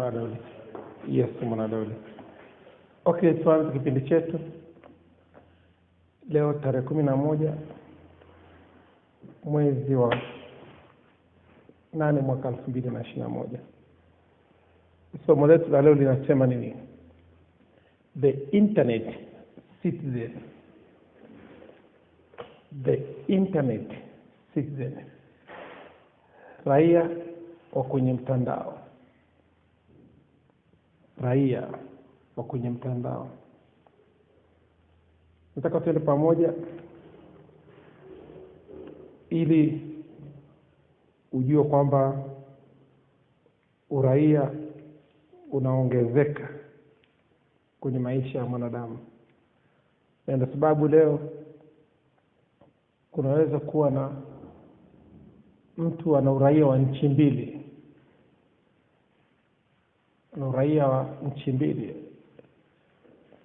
Mwanadoli. Yes, Mwanadoli. Okay, tuanze kipindi chetu. Leo tarehe 11 mwezi wa 8 mwaka 2021. Somo letu la leo linasema nini? The Internet Citizen. The Internet Citizen. Raia wa kwenye mtandao. Raia wa kwenye mtandao. Nataka tuende pamoja ili ujue kwamba uraia unaongezeka kwenye maisha ya mwanadamu. Na ndio sababu leo kunaweza kuwa na mtu ana uraia wa nchi mbili. Ana uraia wa nchi mbili.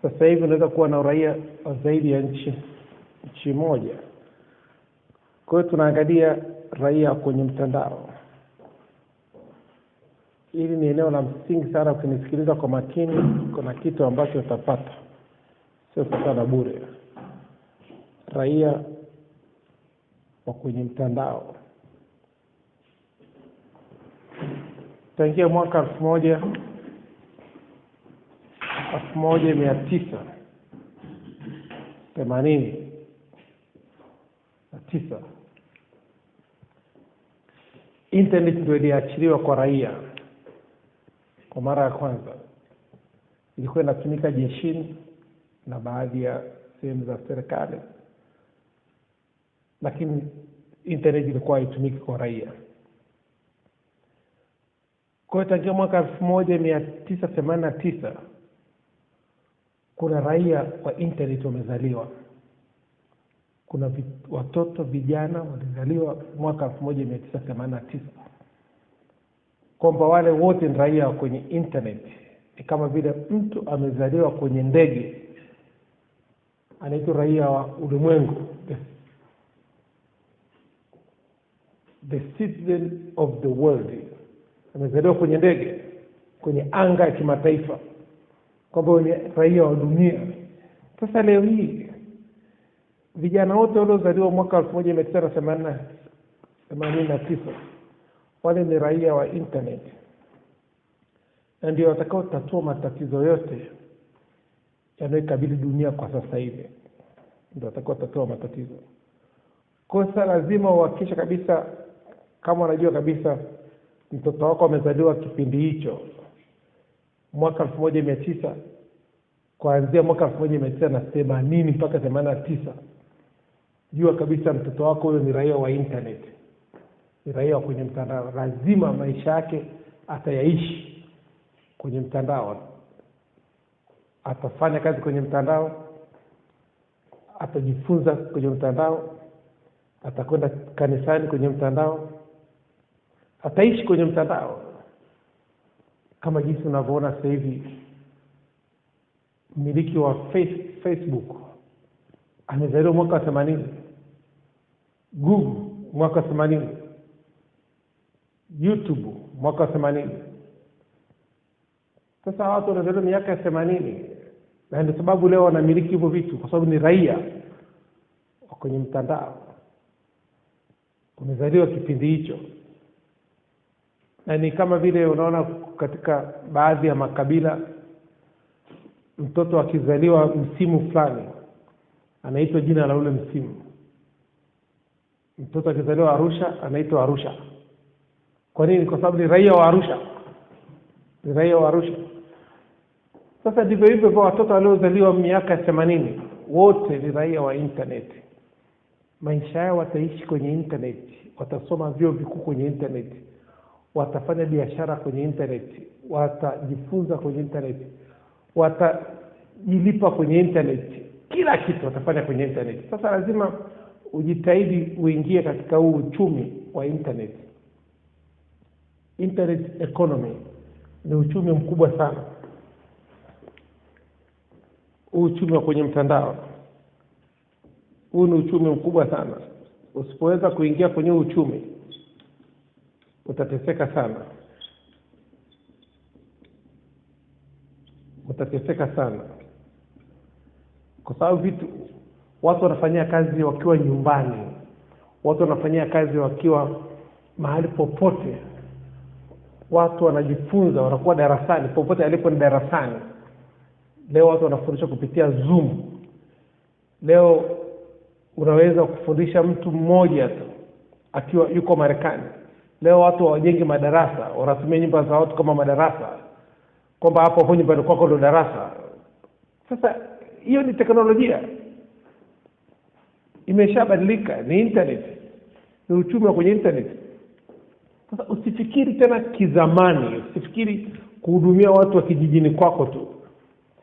Sasa hivi unaweza kuwa na uraia wa zaidi ya nchi moja. Kwa hiyo tunaangalia raia kwenye mtandao. Hili ni eneo la msingi sana, ukinisikiliza kwa makini kuna kitu ambacho utapata. Sio sana bure. Raia wa kwenye mtandao. Tangia mwaka 1989 internet ndio iliachiliwa kwa raia kwa mara ya kwanza. Ilikuwa inatumika jeshini na baadhi ya sehemu za serikali, lakini internet ilikuwa haitumiki kwa raia. Kwa tangia mwaka 1989 kuna raia wa internet wamezaliwa. Kuna watoto vijana walizaliwa mwaka 1989. Kwamba wale wote ni raia kwenye internet. Ni kama vile mtu amezaliwa kwenye ndege, anaitwa raia wa ulimwengu. The citizen of the world. Amezaliwa kwenye ndege, kwenye anga ya kimataifa, kwamba ni raia wa dunia. Sasa leo hii vijana wote waliozaliwa mwaka 1989 wale ni raia wa internet, na ndio watakao tatua matatizo yote yanayokabili dunia kwa sasa hivi. Ndio watakao tatua matatizo. Kwa hiyo lazima uhakikishe kabisa, kama unajua kabisa mtoto wako amezaliwa kipindi hicho mwaka 1900, kuanzia mwaka 1980 mpaka 89, jua kabisa mtoto wako huyo ni raia wa internet, ni raia wa kwenye mtandao. Lazima maisha yake atayaishi kwenye mtandao, atafanya kazi kwenye mtandao, atajifunza kwenye mtandao, atakwenda kanisani kwenye mtandao, ataishi kwenye mtandao. Kama jinsi unavyoona sasa hivi mmiliki wa Facebook amezaliwa mwaka 80, Google mwaka 80, YouTube mwaka 80. Sasa watu wanazaliwa miaka 80, na ndio sababu leo wanamiliki hivyo vitu, kwa sababu ni raia kwenye mtandao, umezaliwa kipindi hicho. Na ni kama vile unaona katika baadhi ya makabila, mtoto akizaliwa msimu fulani anaitwa jina la ule msimu. Mtoto akizaliwa Arusha anaitwa Arusha. Kwa nini? Kwa sababu ni raia wa Arusha. Ni raia wa Arusha. Sasa ndivyo hivyo kwa watoto waliozaliwa miaka 80 wote ni raia wa internet. Maisha yao wataishi kwenye internet, watasoma vyuo vikuu kwenye internet, watafanya biashara kwenye internet, watajifunza kwenye internet, watajilipa kwenye internet, kila kitu watafanya kwenye internet. Sasa lazima ujitahidi uingie katika huu uchumi wa internet. Internet economy ni uchumi mkubwa sana. Uchumi wa kwenye mtandao, huu ni uchumi mkubwa sana. Usipoweza kuingia kwenye uchumi utateseka sana. mtateseka sana, kwa sababu watu wanafanyia kazi wakiwa nyumbani, watu wanafanyia kazi wakiwa mahali popote, watu wanajifunza, wanakuwa darasani, popote alipo ni darasani. Leo watu wanafundishwa kupitia Zoom. Leo unaweza kufundisha mtu mmoja tu akiwa yuko Marekani. Leo watu hawajengi madarasa, wanatumia nyumba za watu kama madarasa, kwamba hapo nyumbani kwako ndo darasa. Sasa hiyo ni teknolojia, imeshabadilika, ni internet, ni uchumi wa kwenye internet. Sasa usifikiri tena kizamani, usifikiri kuhudumia watu wa kijijini kwako tu,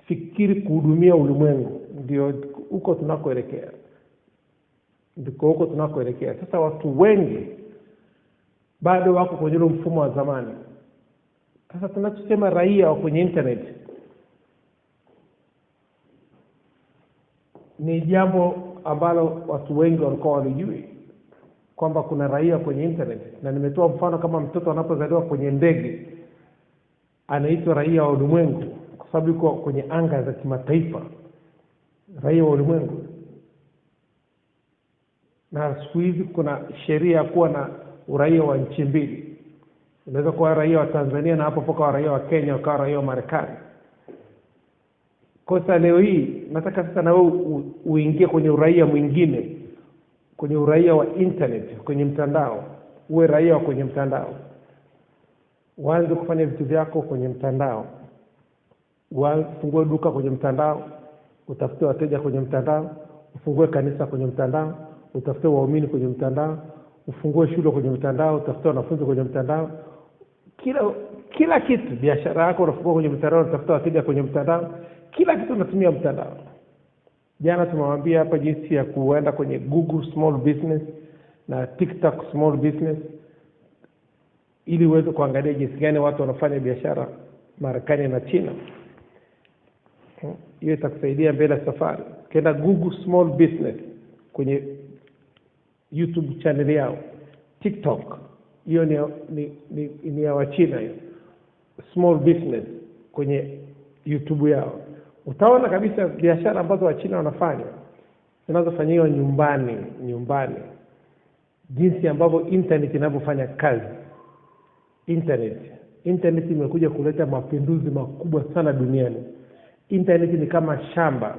fikiri kuhudumia ulimwengu. Ndio huko tunakoelekea, ndiko huko tunakoelekea. Sasa watu wengi bado wako kwenye mfumo wa zamani. Sasa tunachosema raia wa kwenye internet ni jambo ambalo watu wengi walikuwa walijui, kwamba kuna raia kwenye internet. Na nimetoa mfano kama mtoto anapozaliwa kwenye ndege anaitwa raia wa ulimwengu, kwa sababu yuko kwenye anga za kimataifa, raia wa ulimwengu. Na siku hizi kuna sheria kuwa na uraia wa nchi mbili. Unaweza kuwa raia wa Tanzania na hapo poka raia wa Kenya, ukawa raia wa Marekani. Kwa sababu leo hii nataka sasa na wewe uingie kwenye uraia mwingine, kwenye uraia wa internet, kwenye mtandao. Uwe raia wa kwenye mtandao, uanze kufanya vitu vyako kwenye mtandao, ufungue duka kwenye mtandao, utafute wateja kwenye mtandao, ufungue kanisa kwenye mtandao, utafute waumini kwenye mtandao, ufungue shule kwenye mtandao, utafute wanafunzi kwenye mtandao. Kila kitu, biashara yako unafungua kwenye mtandao, utafuta wateja kwenye mtandao. Kila kitu unatumia mtandao. Jana tumewambia hapa jinsi ya kuenda kwenye Google Small Business na TikTok Small Business, ili uweze kuangalia jinsi gani watu wanafanya biashara Marekani na China. Hiyo itakusaidia mbele safari. Kenda Google Small Business kwenye YouTube channel yao. TikTok, hiyo ni ya Wachina hiyo. Small Business kwenye YouTube yao. Utaona kabisa biashara ambazo Wachina wanafanya zinazofanywa nyumbani. Jinsi ambavyo internet inavyofanya kazi. Internet imekuja kuleta mapinduzi makubwa sana duniani. Internet ni kama shamba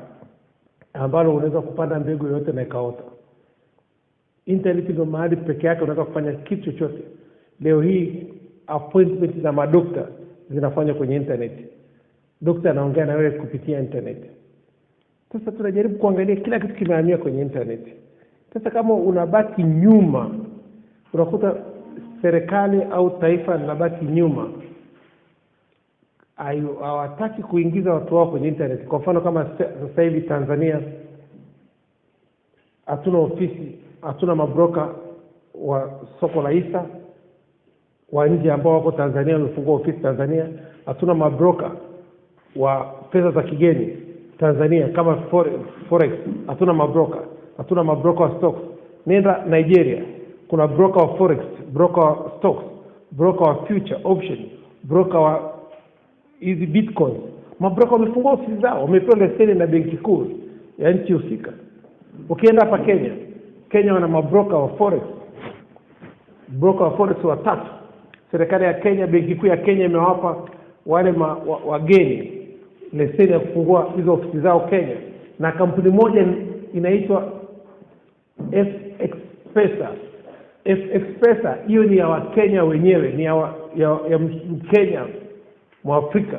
ambalo unaweza kupanda mbegu yote na ikaota. Internet ndio mahali pekee yake unaweza kufanya kitu chochote. Leo hii appointment za madokta zinafanywa kwenye internet. Daktari anaongea na wewe kupitia internet. Sasa tunajaribu kuangalia kila kitu kimehamia kwenye internet. Sasa kama unabaki nyuma, unakuta serikali au taifa linabaki nyuma, hawataki kuingiza watu wao kwenye internet. Kwa mfano kama sasa hivi Tanzania hatuna ofisi, hatuna mabroka wa soko la hisa wa nje ambao wako Tanzania wamefungua ofisi Tanzania. Hatuna mabroka wa pesa za kigeni Tanzania kama forex, hatuna mabroka. Hatuna mabroka wa stocks. Nenda Nigeria, kuna broker wa forex, broker wa stocks, broker wa future option, broker wa hizi bitcoins. Mabroka wamefungua ofisi zao, wamepewa leseni na benki kuu ya nchi husika. Ukienda hapa Kenya wana mabroka wa forex. Broker wa forex watatu. Serikali ya Kenya, benki kuu ya Kenya imewapa wale wageni leseni ya kufungua hizo ofisi zao Kenya. Na kampuni moja inaitwa FXpesa. FXpesa hiyo ni ya Wakenya wenyewe, ni ya Mkenya Mwafrika.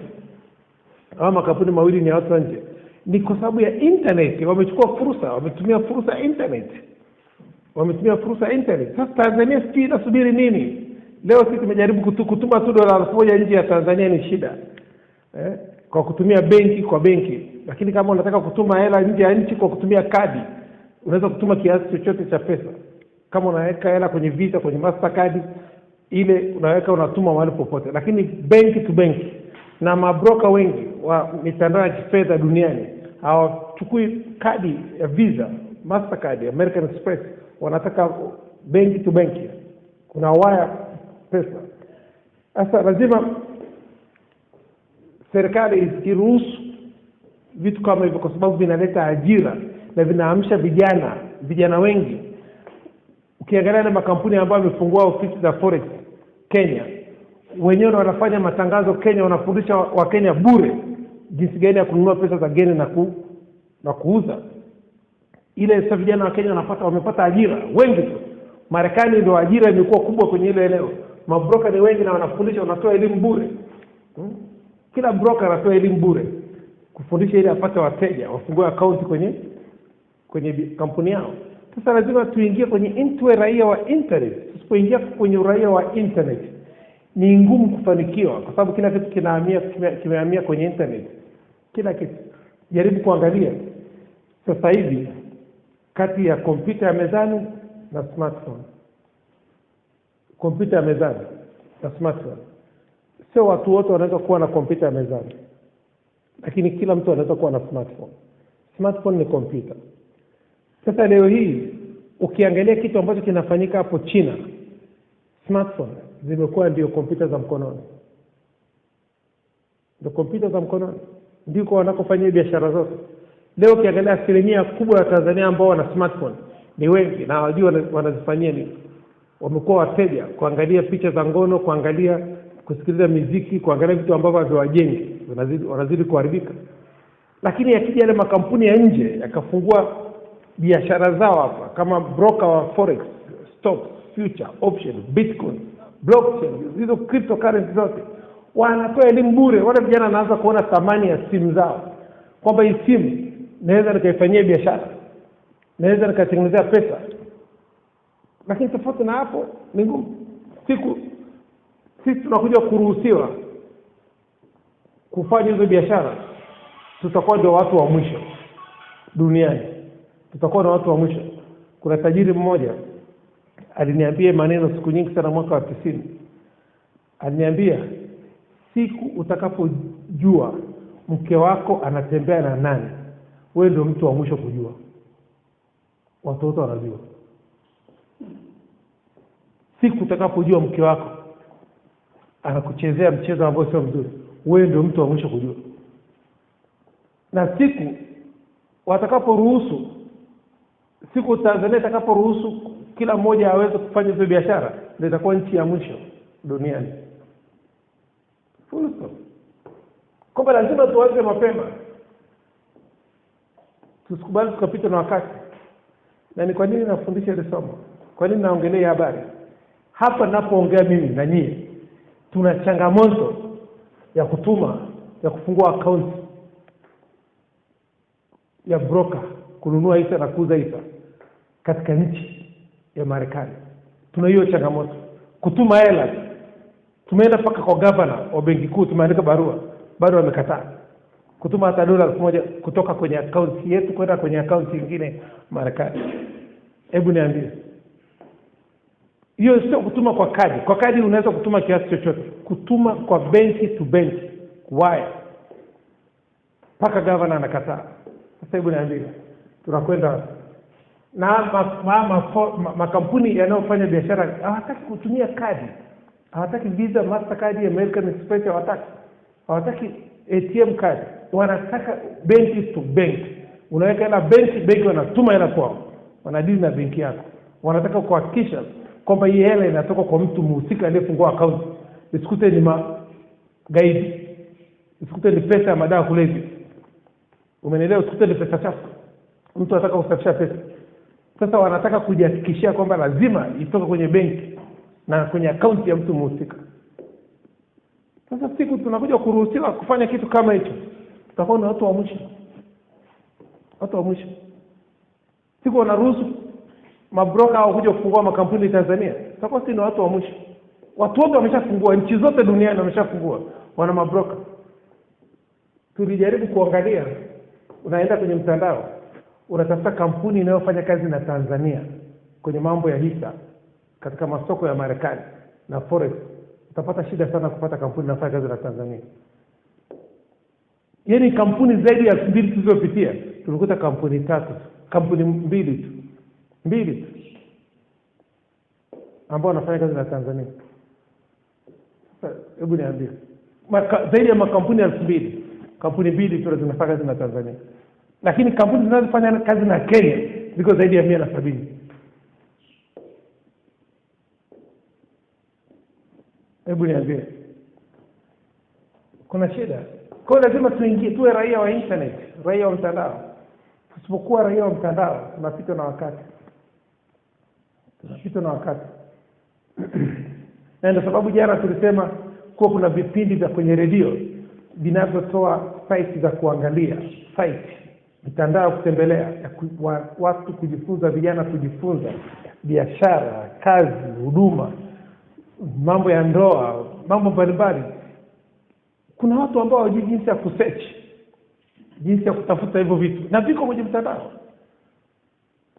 Hawa makampuni mawili ni ya watu nje. Ni kwa sababu ya internet, wamechukua fursa, wametumia fursa ya internet. Sasa Tanzania sisi inasubiri nini? Leo sisi tumejaribu kutuma tu $1,000 nje ya Tanzania ni shida. Kwa kutumia benki kwa benki. Lakini kama unataka kutuma hela nje ya nchi kwa kutumia kadi, unaweza kutuma kiasi chochote cha pesa. Kama unaweka hela kwenye Visa, kwenye Mastercard, ile unaweka unatuma mahali popote. Lakini benki to benki, na mabroka wengi wa mitandao ya kifedha duniani hawachukui kadi ya Visa, Mastercard, American Express, wanataka benki to benki. Kuna wire pesa. Sasa lazima serikali iruhusu vitu kama hivyo, kwa sababu vinaleta ajira na vinaamsha vijana wengi. Ukiangalia na makampuni ambayo yamefungua ofisi za forex Kenya, wenyewe wanafanya matangazo Kenya, wanafundisha wa Kenya bure jinsi gani ya kununua pesa za geni na kuuza. Ile sasa vijana wa Kenya wamepata ajira wengi tu. Marekani ndio ajira imekuwa kubwa kwenye ile eneo. Mabroker ni wengi na wanafundisha, wanatoa elimu bure. Kila broker anatoa elimu bure kufundisha ili apate wateja wafungue account kwenye kampuni yao. Sasa lazima tuingie kwenye uraia wa internet. Tusipoingia kwenye uraia wa internet ni ngumu kufanikiwa, kwa sababu kila kitu kimehamia kwenye internet. Kila kitu. Jaribu kuangalia sasa hivi kati ya kompyuta ya mezani na smartphone. Kompyuta ya mezani na smartphone. Sio watu wote wanaweza kuwa na kompyuta ya mezani, lakini kila mtu anaweza kuwa na smartphone. Smartphone ni kompyuta. Sasa leo hii ukiangalia kitu ambacho kinafanyika hapo China, smartphone zimekuwa ndio kompyuta za mkononi. Ndio kompyuta za mkononi ndiko wanakofanyia biashara zote. Leo ukiangalia asilimia kubwa ya Tanzania ambao wana smartphone ni wengi na hawajui wanazifanyia nini. Wamekuwa wateja kuangalia picha za ngono, kusikiliza muziki, kuangalia vitu ambavyo haviwajengi, wanazidi kuharibika. Lakini yakija yale makampuni ya nje yakafungua biashara zao hapa kama broker wa forex, stocks, future, option, bitcoin, blockchain, hizo cryptocurrency zote, wanatoa elimu bure. Wale vijana wanaanza kuona thamani ya simu zao, kwamba hii simu naweza nikaifanyia biashara, naweza nikatengenezea pesa. Lakini tofauti na hapo ni ngumu. Sisi tunakuja kuruhusiwa kufanya hizo biashara, tutakuwa ndio watu wa mwisho duniani. Tutakuwa na watu wa mwisho. Kuna tajiri mmoja aliniambia maneno siku nyingi sana, mwaka wa 90. Aliniambia, siku utakapojua mke wako anatembea na nani, wewe ndio mtu wa mwisho kujua. Watu wote wanajua. Siku utakapojua mke wako anakuchezea mchezo ambao sio mzuri, wewe ndio mtu wa mwisho kujua. Na siku Tanzania itakaporuhusu kila mmoja aweze kufanya hizo biashara, ndio itakuwa nchi ya mwisho duniani. Full stop. Kwa lazima tuanze mapema. Tusikubali tukapita na wakati. Na ni kwa nini nafundisha hili somo? Kwa nini naongelea habari? Hapa ninapoongea mimi na nyie, tuna changamoto ya kufungua account ya broker, kununua hisa na kuuza hisa katika nchi ya Marekani. Tuna hiyo changamoto. Kutuma hela, tumeenda paka kwa governor wa benki kuu, tumeandika barua, bado wamekataa kutuma hata $1 kutoka kwenye account yetu kwenda kwenye account nyingine Marekani. Hebu niambie, hiyo sio kutuma kwa kadi. Kwa kadi unaweza kutuma kiasi chochote. Kutuma kwa benki to benki, wire, paka governor anakataa. Sasa hebu niambie, tunakwenda na makampuni yanayofanya biashara hawataki kutumia kadi. Hawataki Visa, Mastercard, American Express, hawataki ATM card. Wanataka benki to bank. Unaweka hela benki wanatuma hela kwao. Wanadili na benki yako. Wanataka kuhakikisha kwamba hii hela inatoka kwa mtu mhusika aliyefungua account. Isikute ni gaidi. Isikute ni pesa ya madawa kulevya. Umeelewa? Isikute ni pesa chafu. Mtu anataka kusafisha pesa. Sasa wanataka kujihakikishia kwamba lazima itoke kwenye benki na kwenye account ya mtu mhusika. Sasa siku tunakuja kuruhusiwa kufanya kitu kama hicho, tutakuwa na watu wa mwisho. Watu wa mwisho. Siku wanaruhusu mabroka au kuja kufungua makampuni Tanzania, tutakuwa si ni watu wa mwisho. Watu wote wameshafungua, nchi zote duniani wameshafungua, wana mabroka. Tulijaribu kuangalia, unaenda kwenye mtandao, unatafuta kampuni inayofanya kazi na Tanzania kwenye mambo ya hisa katika masoko ya Marekani na forex, utapata shida sana kupata kampuni inayofanya kazi na Tanzania. Yaani kampuni zaidi ya 2 tulizopitia, tulikuta kampuni 3, kampuni 2 tu. 2 tu ambao wanafanya kazi na Tanzania. Sasa hebu niambie, zaidi ya makampuni 2,000 kampuni mbili tu zinafanya kazi na Tanzania, lakini kampuni zinazofanya kazi na Kenya ziko zaidi ya 170. Hebu niambie, kuna shida? Kwa lazima tuingie, tuwe raia wa internet, raia wa mtandao. Tusipokuwa raia wa mtandao tunapitwa na wakati. Na ndio sababu jana tulisema kuwa kuna vipindi vya kwenye redio vinavyotoa site za kuangalia, mitandao kutembelea, watu kujifunza, vijana kujifunza biashara, kazi, huduma, mambo ya ndoa, mambo mbalimbali. Kuna watu ambao hawajui jinsi ya kusearch, jinsi ya kutafuta hivyo vitu, na viko kwenye mtandao.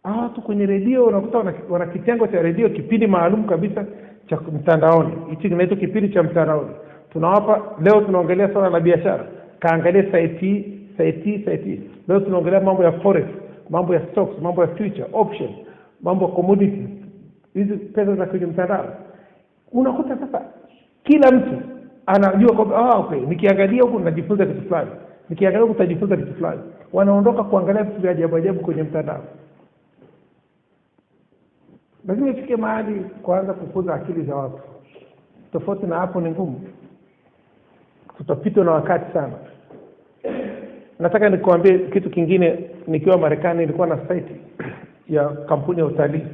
Watu kwenye redio unakuta wana kitengo cha redio, kipindi maalum kabisa cha mtandaoni. Hichi kinaitwa kipindi cha mtandaoni. Tunawapa, leo tunaongelea swala la biashara, kaangalia site. Leo tunaongelea mambo ya forex, mambo ya stocks, mambo ya future option, mambo ya commodities, hizi pesa za kwenye mtandao. Unakuta sasa kila mtu anajua kwamba okay, nikiangalia huko najifunza kitu fulani, nikiangalia huko nitajifunza kitu fulani. Wanaondoka kuangalia vitu vya ajabu kwenye mtandao. Lazima ifike mahali kuanza kukuza akili za watu. Tofauti na hapo ni ngumu. Tutapitwa na wakati sana. Nataka nikuambie kitu kingine. Nikiwa Marekani nilikuwa na site ya kampuni ya utalii.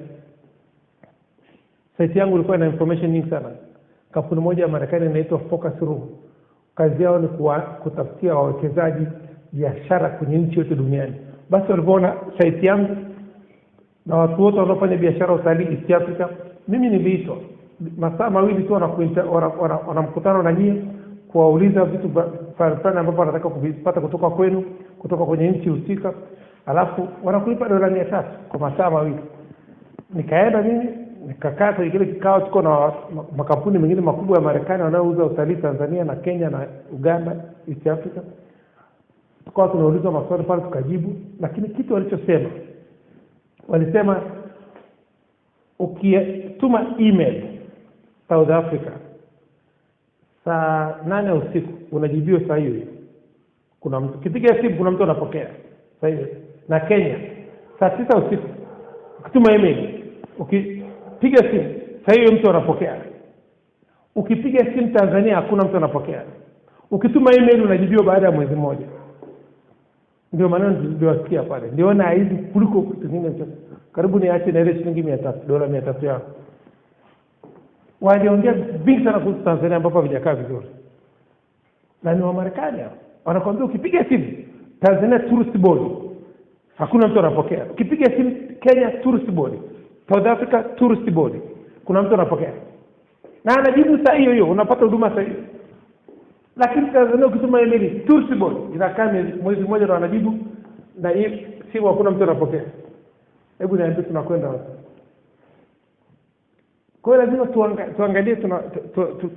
Site yangu ilikuwa na information nyingi sana. Kampuni moja ya Marekani inaitwa Focus Room. Kazi yao ni kutafutia wawekezaji biashara kwenye nchi yote duniani. Basi walipoona site yangu na watu wote wanaofanya biashara utalii East Africa, mimi niliitwa masaa mawili tu wana mkutano na nyie kuwauliza vitu fulani ambavyo wanataka kuvipata kutoka kwenu, kutoka kwenye nchi husika, alafu wanakulipa $300 kwa masaa mawili. Nikaenda mimi nikakaa kwenye kile kikao, tuko na makampuni mengine makubwa ya Marekani wanaouza utalii Tanzania na Kenya na Uganda, East Africa. Tukao tunauliza maswali pale tukajibu, lakini kitu walichosema, walisema ukituma email South Africa saa 8 usiku unajibiwa saa hiyo. Kuna mtu kipiga simu, kuna mtu anapokea saa hiyo. Na Kenya saa 9 usiku ukituma email, ukipiga simu saa hiyo mtu anapokea. Ukipiga simu Tanzania hakuna mtu anapokea. Ukituma email unajibiwa baada ya mwezi mmoja. Ndio maana niliwasikia pale. Niliona hizi kuliko kitu kingine karibu niache na ile shilingi $300 yao. Waliongea vingi sana kuhusu Tanzania ambapo havijakaa vizuri. Na ni wa Marekani hao. Wanakuambia ukipiga simu Tanzania Tourist Board hakuna mtu anapokea. Ukipiga simu Kenya Tourist Board, South Africa Tourist Board, kuna mtu anapokea. Na anajibu saa hiyo unapata huduma saa hiyo. Lakini Tanzania ukituma email Tourist Board inakaa mwezi mmoja na wanajibu, na hii simu hakuna mtu anapokea. Hebu niambie tunakwenda wapi? Kwa hiyo lazima tuangalie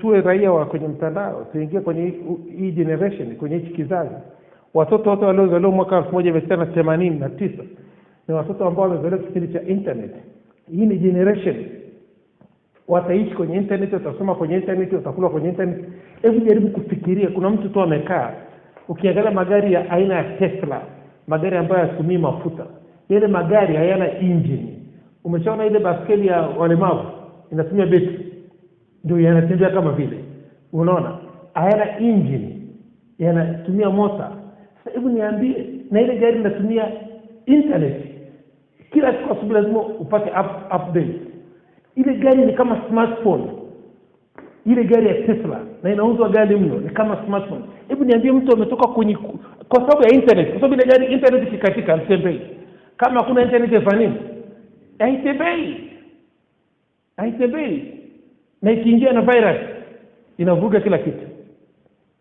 tuwe raia wa kwenye mtandao, tuingie kwenye hii generation, kwenye hiki kizazi. Watoto wote waliozaliwa mwaka 1989 ni watoto ambao wamezaliwa kipindi cha internet. Hii ni generation. Wataishi kwenye internet, watasoma kwenye internet, watakula kwenye internet. Hebu jaribu kufikiria, kuna mtu tu amekaa, ukiangalia magari ya aina ya Tesla, magari ambayo hayatumii mafuta. Yale magari hayana engine. Umeshaona ile baskeli ya walemavu inatumia betri, ndio yanatembea kama vile. Unaona? Hayana engine, yanatumia motor. Sasa hebu niambie, na ile gari inatumia internet. Kila siku asubuhi lazima upate update. Ile gari ni kama smartphone. Ile gari ya Tesla na inauzwa gari mno, ni kama smartphone. Hebu niambie mtu ametoka kwenye kwa sababu ya internet. Kwa sababu ile gari internet ikikatika mtembei. Kama hakuna internet ifanye nini? Haitembei. Na ikiingia na virus inavuruga kila kitu.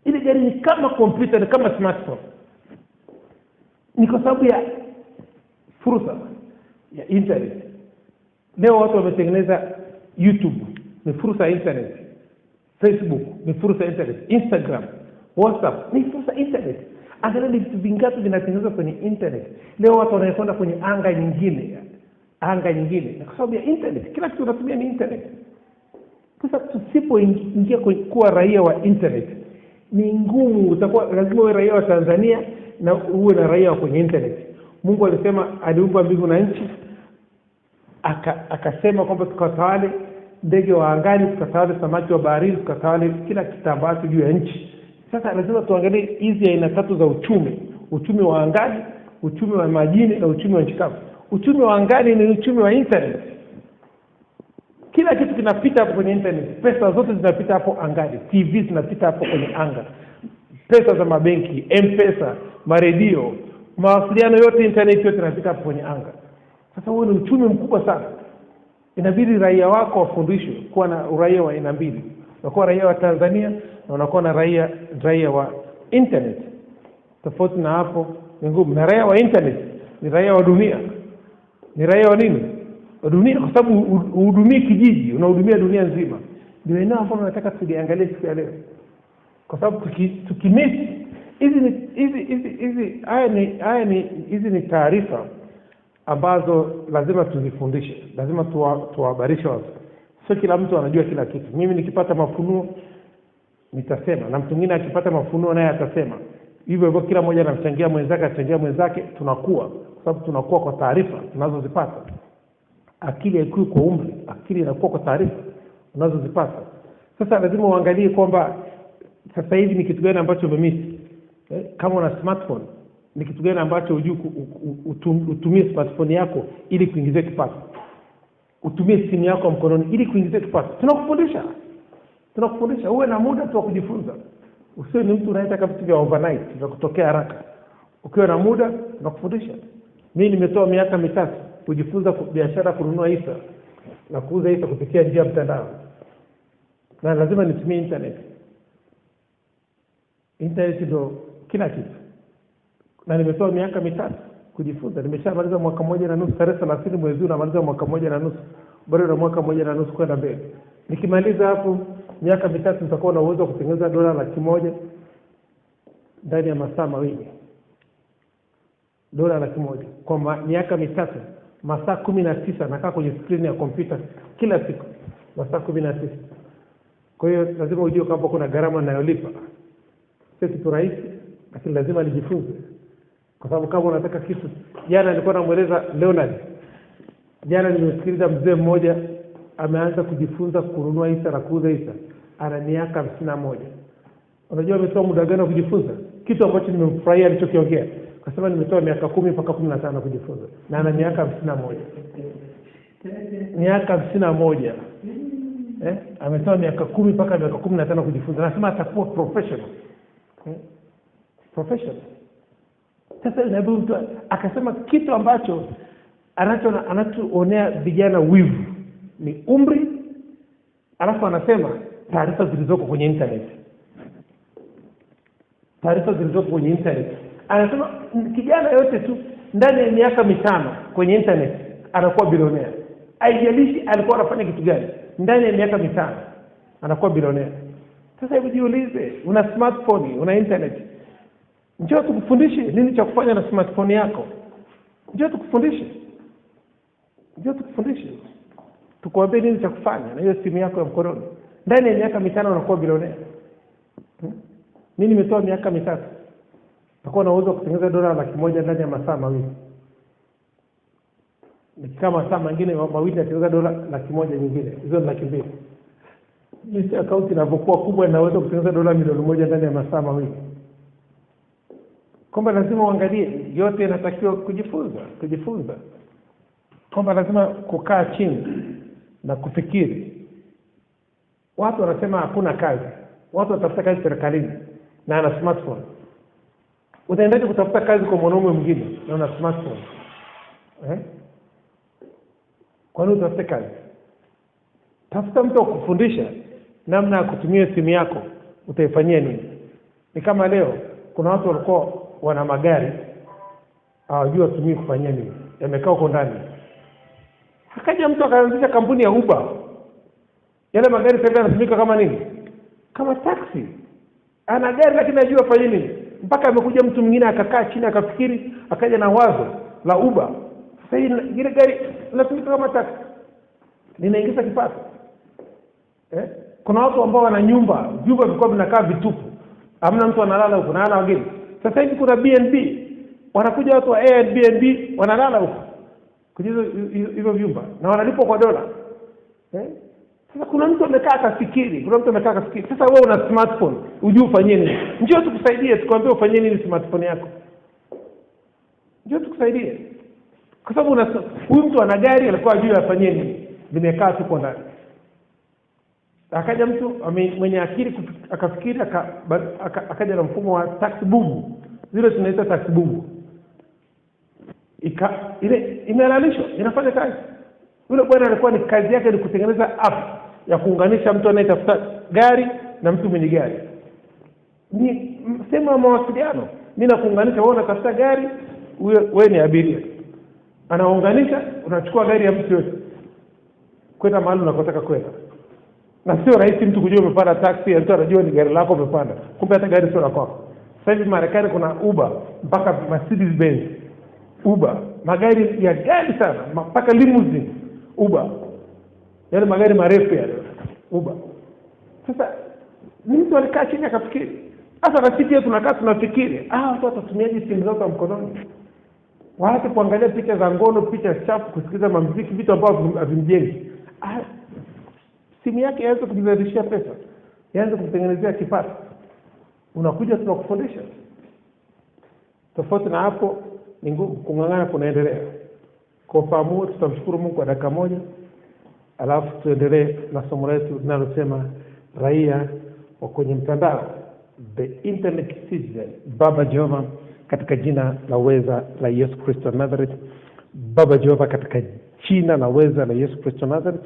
Ile gari ni kama computer, ni kama smartphone. Ni kwa sababu ya fursa ya internet. Leo watu wametengeneza YouTube, ni fursa ya internet. Facebook ni fursa ya internet. Instagram, WhatsApp ni fursa ya internet. Angalia vitu vingapi vinatengenezwa kwenye internet. Leo watu wanakwenda kwenye anga nyingine. Na kwa sababu ya internet, kila kitu tunatumia ni internet. Sasa tusipoingia kuwa raia wa internet, ni ngumu. Utakuwa lazima uwe raia wa Tanzania na uwe na raia kwenye internet. Mungu alisema aliumba mbingu na nchi, akasema kwamba tukatawale ndege wa angani, tukatawale samaki wa baharini, tukatawale kila kitambacho juu ya nchi. Sasa lazima tuangalie hizi aina tatu za uchumi: uchumi wa angani, uchumi wa majini na uchumi wa nchi kavu. Uchumi wa angani ni uchumi wa internet. Kila kitu kinapita hapo kwenye internet. Pesa zote zinapita hapo angani. TV zinapita hapo kwenye anga. Pesa za mabenki, M-Pesa, maredio, mawasiliano yote, internet yote inapita hapo kwenye anga. Sasa huo ni uchumi mkubwa sana. Inabidi raia wako wafundishwe kuwa na uraia wa aina mbili. Unakuwa raia wa Tanzania na unakuwa na raia wa internet. Tofauti na hapo ni ngumu. Na raia wa internet ni raia wa dunia. Ni raia wa nini? Wa dunia, kwa sababu uhudumii kijiji, unahudumia dunia nzima. Ndio eneo ambalo nataka tuliangalie siku ya leo. Kwa sababu tukimisi hizi ni taarifa ambazo lazima tuzifundishe, lazima tuwahabarishe watu. Sio kila mtu anajua kila kitu. Mimi nikipata mafunuo nitasema, na mtu mwingine akipata mafunuo naye atasema. Hivyo hivyo kila mmoja anamchangia mwenzake, achangia mwenzake, tunakuwa. Kwa sababu tunakuwa kwa taarifa tunazozipata. Akili haikui kwa umri, akili inakuwa kwa taarifa unazozipata. Sasa lazima uangalie kwamba sasa hivi ni kitu gani ambacho umemisi. Kama una smartphone, ni kitu gani ambacho hujui utumie smartphone yako ili kuingizia kipato. Utumie simu yako mkononi ili kuingizia kipato. Tunakufundisha uwe na muda tu wa kujifunza. Usiwe ni mtu unayetaka vitu vya overnight vya kutokea haraka. Ukiwa na muda tunakufundisha. Mimi nimetoa miaka 3 kujifunza biashara, kununua hisa na kuuza hisa kupitia njia ya mtandao. Na lazima nitumie internet. Internet ndio kila kitu. Na nimetoa miaka 3 kujifunza. Nimeshamaliza mwaka 1.5, tarehe 30 mwezi huu namaliza mwaka 1.5. Bado na mwaka 1.5 kwenda mbele. Nikimaliza hapo miaka 3 nitakuwa na uwezo wa kutengeneza $100,000 ndani ya masaa 2. $100,000 kwa miaka 3, masaa 19 nakaa kwenye screen ya kompyuta kila siku, masaa 19. Kwa hiyo lazima ujue kwamba kuna gharama ninayolipa. Sio kitu rahisi, lakini lazima nijifunze. Kwa sababu kama unataka kitu, jana nilikuwa namueleza Leonard. Jana nimesikiliza mzee mmoja ameanza kujifunza kununua hisa na kuuza hisa. Ana miaka 51. Unajua ametoa muda gani kujifunza? Kitu ambacho nimemfurahia alichokiongea. Kwa sababu nimetoa miaka 10 mpaka 15 kujifunza. Na ana miaka 51. Miaka 51. Ametoa miaka 10 mpaka miaka 15 kujifunza. Nasema atakuwa professional. Professional. Sasa inabidi mtu akasema kitu ambacho anachoonea vijana wivu ni umri, alafu anasema taarifa zilizoko kwenye internet. Taarifa zilizoko kwenye internet. Anasema kijana yote tu ndani ya miaka 5 kwenye internet anakuwa bilionea. Haijalishi alikuwa anafanya kitu gani, ndani ya miaka 5 anakuwa bilionea. Sasa hebu jiulize, una smartphone, una internet. Njoo tukufundishe nini cha kufanya na smartphone yako. Njoo tukufundishe. Tukuambie nini cha kufanya na hiyo simu yako ya mkononi. Ndani ya miaka 5 unakuwa bilionea. Mimi nimetoa miaka 3. Nakuwa na uwezo kutengeneza $100,000 ndani ya masaa 2. Kama masaa mengine mawili natengeneza $100,000 nyingine. Hizo ni $200,000. Hii account inapokuwa kubwa inaweza kutengeneza $1,000,000 ndani ya masaa 2. Kwamba lazima uangalie yote inatakiwa kujifunza. Kwamba lazima kukaa chini na kufikiri. Watu wanasema hakuna kazi. Watu watafuta kazi serikalini na ana smartphone. Utaendaje kutafuta kazi kwa mwanaume mwingine na una smartphone? Kwa nini utafute kazi? Tafuta mtu akufundisha namna ya kutumia simu yako, utaifanyia nini? Ni kama leo kuna watu walikuwa wana magari hawajui watumie kufanyia nini. Yamekaa huko ndani. Akaja mtu akaanzisha kampuni ya Uber. Yale magari sasa yanatumika kama nini? Kama taxi. Ana gari lakini hajui afanye nini. Mpaka amekuja mtu mwingine akakaa chini akafikiri, akaja na wazo la Uber. Sasa ile gari inatumika kama taxi. Linaingiza kipato. Kuna watu ambao wana nyumba vilikuwa vinakaa vitupu. Hamna mtu analala huko, analala wageni. Sasa hivi kuna B&B, wanakuja watu wa Airbnb wanalala huko kwenye hizo vyumba na wanalipwa kwa dola. Sasa kuna mtu amekaa akafikiri, sasa wewe una smartphone, ujue ufanye nini? Njoo tukusaidie, tukwambie ufanye nini smartphone yako. Njoo tukusaidie. Kwa sababu huyu mtu ana gari alikuwa ajue afanye nini, limekaa tu kwa ndani. Akaja mtu mwenye akili akafikiri, akaja na mfumo wa tax boom. Zile tunaita tax boom. Ile imehalalishwa, inafanya kazi. Yule bwana alikuwa ni kazi yake ni kutengeneza app ya kuunganisha mtu anayetafuta gari na mtu mwenye gari. Ni sema mawasiliano. Mimi nakuunganisha, wewe unatafuta gari, wewe ni abiria. Anaunganisha, unachukua gari ya mtu yote kwenda mahali unakotaka kwenda. Na sio rahisi mtu kujua umepanda taxi, mtu anajua ni gari lako umepanda. Kumbe hata gari sio lako. Sasa hivi Marekani kuna Uber mpaka Mercedes Benz. Uber, magari ya gari sana, mpaka limousine Uber. Yale magari marefu yale Uber. Sasa mtu alikaa chini akafikiri. Sasa na sisi pia tunakaa tunafikiri, watu watatumiaje simu zao za mkononi? Waache kuangalia picha za ngono, picha chafu, kusikiliza muziki, vitu ambavyo havimjengi. Simu yake yaanze kujizalishia pesa, yaanze kutengenezea kipato. Unakuja tunakufundisha. Tofauti na hapo ni ngumu, kung'ang'ana kunaendelea. Kwa pamoja tutamshukuru Mungu kwa dakika moja, alafu tuendelee na somo letu linalosema raia wa kwenye mtandao, the internet citizen. Baba Jehova, katika jina la uweza la Yesu Kristo Nazareth. Baba Jehova, katika jina la uweza la Yesu Kristo Nazareth.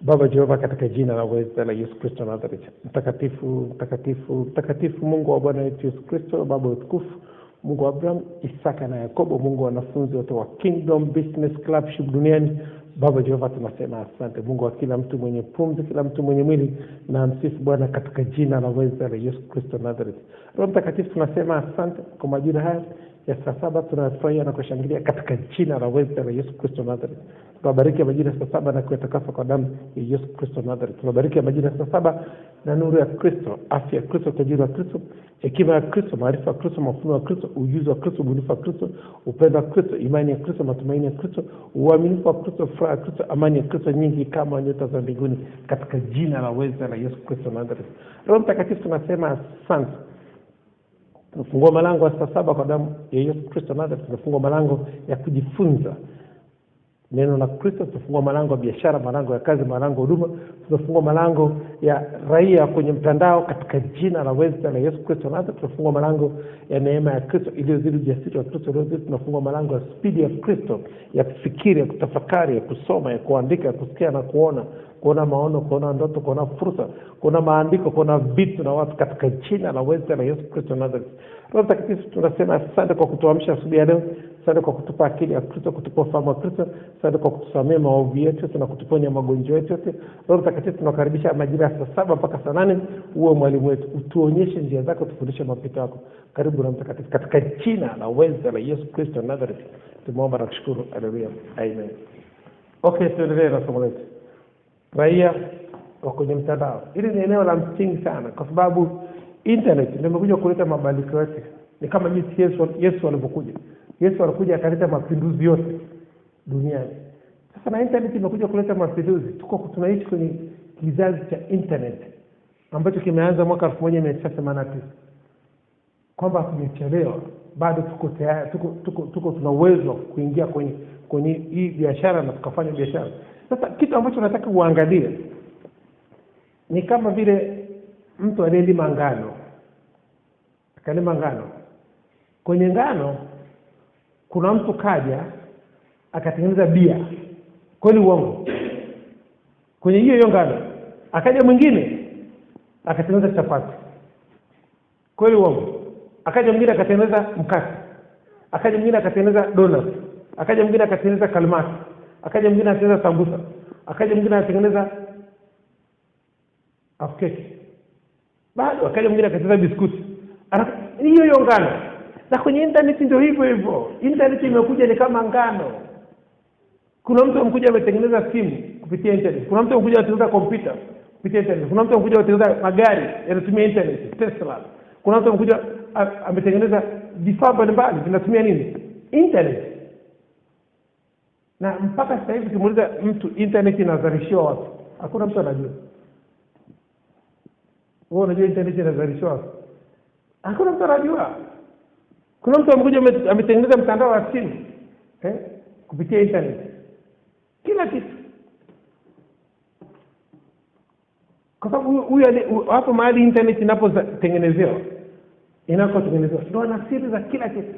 Baba Jehova, katika jina la uweza la Yesu Kristo Nazareth. Mtakatifu, mtakatifu, mtakatifu, Mungu wa Bwana wetu Yesu Kristo, Baba wa utukufu, Mungu wa Abraham, Isaka na Yakobo, Mungu wa wanafunzi wote wa Kingdom Business Clubship duniani. Baba Jehova, tunasema asante. Mungu wa kila mtu mwenye pumzi, kila mtu mwenye mwili, na msifu Bwana katika jina la uweza la Yesu Kristo Nazareth. Roho Mtakatifu, tunasema asante kwa majira haya ya saa 7, tunafurahia na kushangilia katika jina la uweza la Yesu Kristo Nazareth. Tunabariki majira ya saa 7 na kuyatakasa kwa damu ya Yesu Kristo Nazareth. Tunabariki majira ya saa 7 na nuru ya Kristo, afya ya Kristo, tajiri wa Kristo, hekima ya Kristo, maarifa ya Kristo, mafunuo ya Kristo, ujuzi wa Kristo, ubunifu wa Kristo, upendo wa Kristo, imani ya Kristo, matumaini ya Kristo, uaminifu wa Kristo, furaha ya Kristo, amani ya Kristo nyingi kama nyota za mbinguni katika jina la uweza la Yesu Kristo Nazareth. Roho Mtakatifu, tunasema asante. Tunafungua malango ya saa 7 kwa damu ya Yesu Kristo Nazareth. Tunafungua malango ya kujifunza neno la Kristo, tunafungua malango ya biashara, malango ya kazi, malango ya huduma, tunafungua malango ya raia kwenye mtandao katika jina la uweza la Yesu Kristo Nazareth. Tunafungua malango ya neema ya Kristo iliyozidi ujasiri wa Kristo iliyozidi. Tunafungua malango ya spidi ya Kristo, ya kufikiri, ya kutafakari, ya kusoma, ya kuandika, ya kusikia na kuona maono, kuona ndoto, kuona fursa, kuona maandiko, kuona vitu na watu katika jina la uweza la Yesu Kristo Nazareth. Roho Mtakatifu, tunasema asante kwa kutuamsha asubuhi ya leo. Asante kwa kutupa akili ya Kristo, kutupa ufahamu wa Kristo. Asante kwa kutusamea maovu yetu na kutuponya magonjwa yetu yote. Roho Mtakatifu, tunakaribisha majira ya saa 7 mpaka saa 8 uwe mwalimu wetu. Utuonyeshe njia zako, tufundishe mapito yako. Karibu Roho Mtakatifu katika jina la uweza la Yesu Kristo Nazareth. Tumeomba na kushukuru. Haleluya. Amen. Okay, tuendelee na somo letu. Raia wa kwenye mtandao. Hili ni eneo la msingi sana kwa sababu internet ndio imekuja kuleta mabadiliko yote. Ni kama jinsi Yesu alipokuja. Yesu alikuja akaleta mapinduzi yote duniani. Sasa na internet imekuja kuleta mapinduzi. Tunaishi kwenye kizazi cha internet ambacho kimeanza mwaka 1989. Kwamba tumechelewa, bado tuko tayari, tuko tuna uwezo wa kuingia kwenye hii biashara na tukafanya biashara. Sasa kitu ambacho nataka uangalie ni kama vile mtu aliyelima ngano. Akalima ngano. Kwenye ngano kuna mtu kaja akatengeneza bia. Kweli uongo? Kwenye hiyo ngano akaja mwingine akatengeneza chapati. Kweli uongo? Akaja mwingine akatengeneza mkate. Akaja mwingine akatengeneza donut. Akaja mwingine akatengeneza kalmati. Akaja mwingine akatengeneza sambusa. Akaja mwingine akatengeneza afkeki. Bado akaja mwingine akatengeneza biskuti. Hiyo ngano. Na kwenye internet ndio hivyo. Internet imekuja ni kama ngano. Kuna mtu amekuja ametengeneza simu kupitia internet. Kuna mtu amekuja ametengeneza kompyuta kupitia internet. Kuna mtu amekuja ametengeneza magari yanatumia internet, Tesla. Kuna mtu amekuja ametengeneza vifaa mbalimbali vinatumia nini? Internet. Na mpaka sasa hivi kimuuliza mtu internet inazalishwa wapi, hakuna mtu anajua. Wewe unajua internet inazalishwa wapi? Hakuna mtu anajua. Kuna mtu amekuja ametengeneza mtandao wa simu kupitia internet. Kila kitu. Kwa sababu huyu hapo mahali internet inapotengenezewa, ndio ana siri za kila kitu.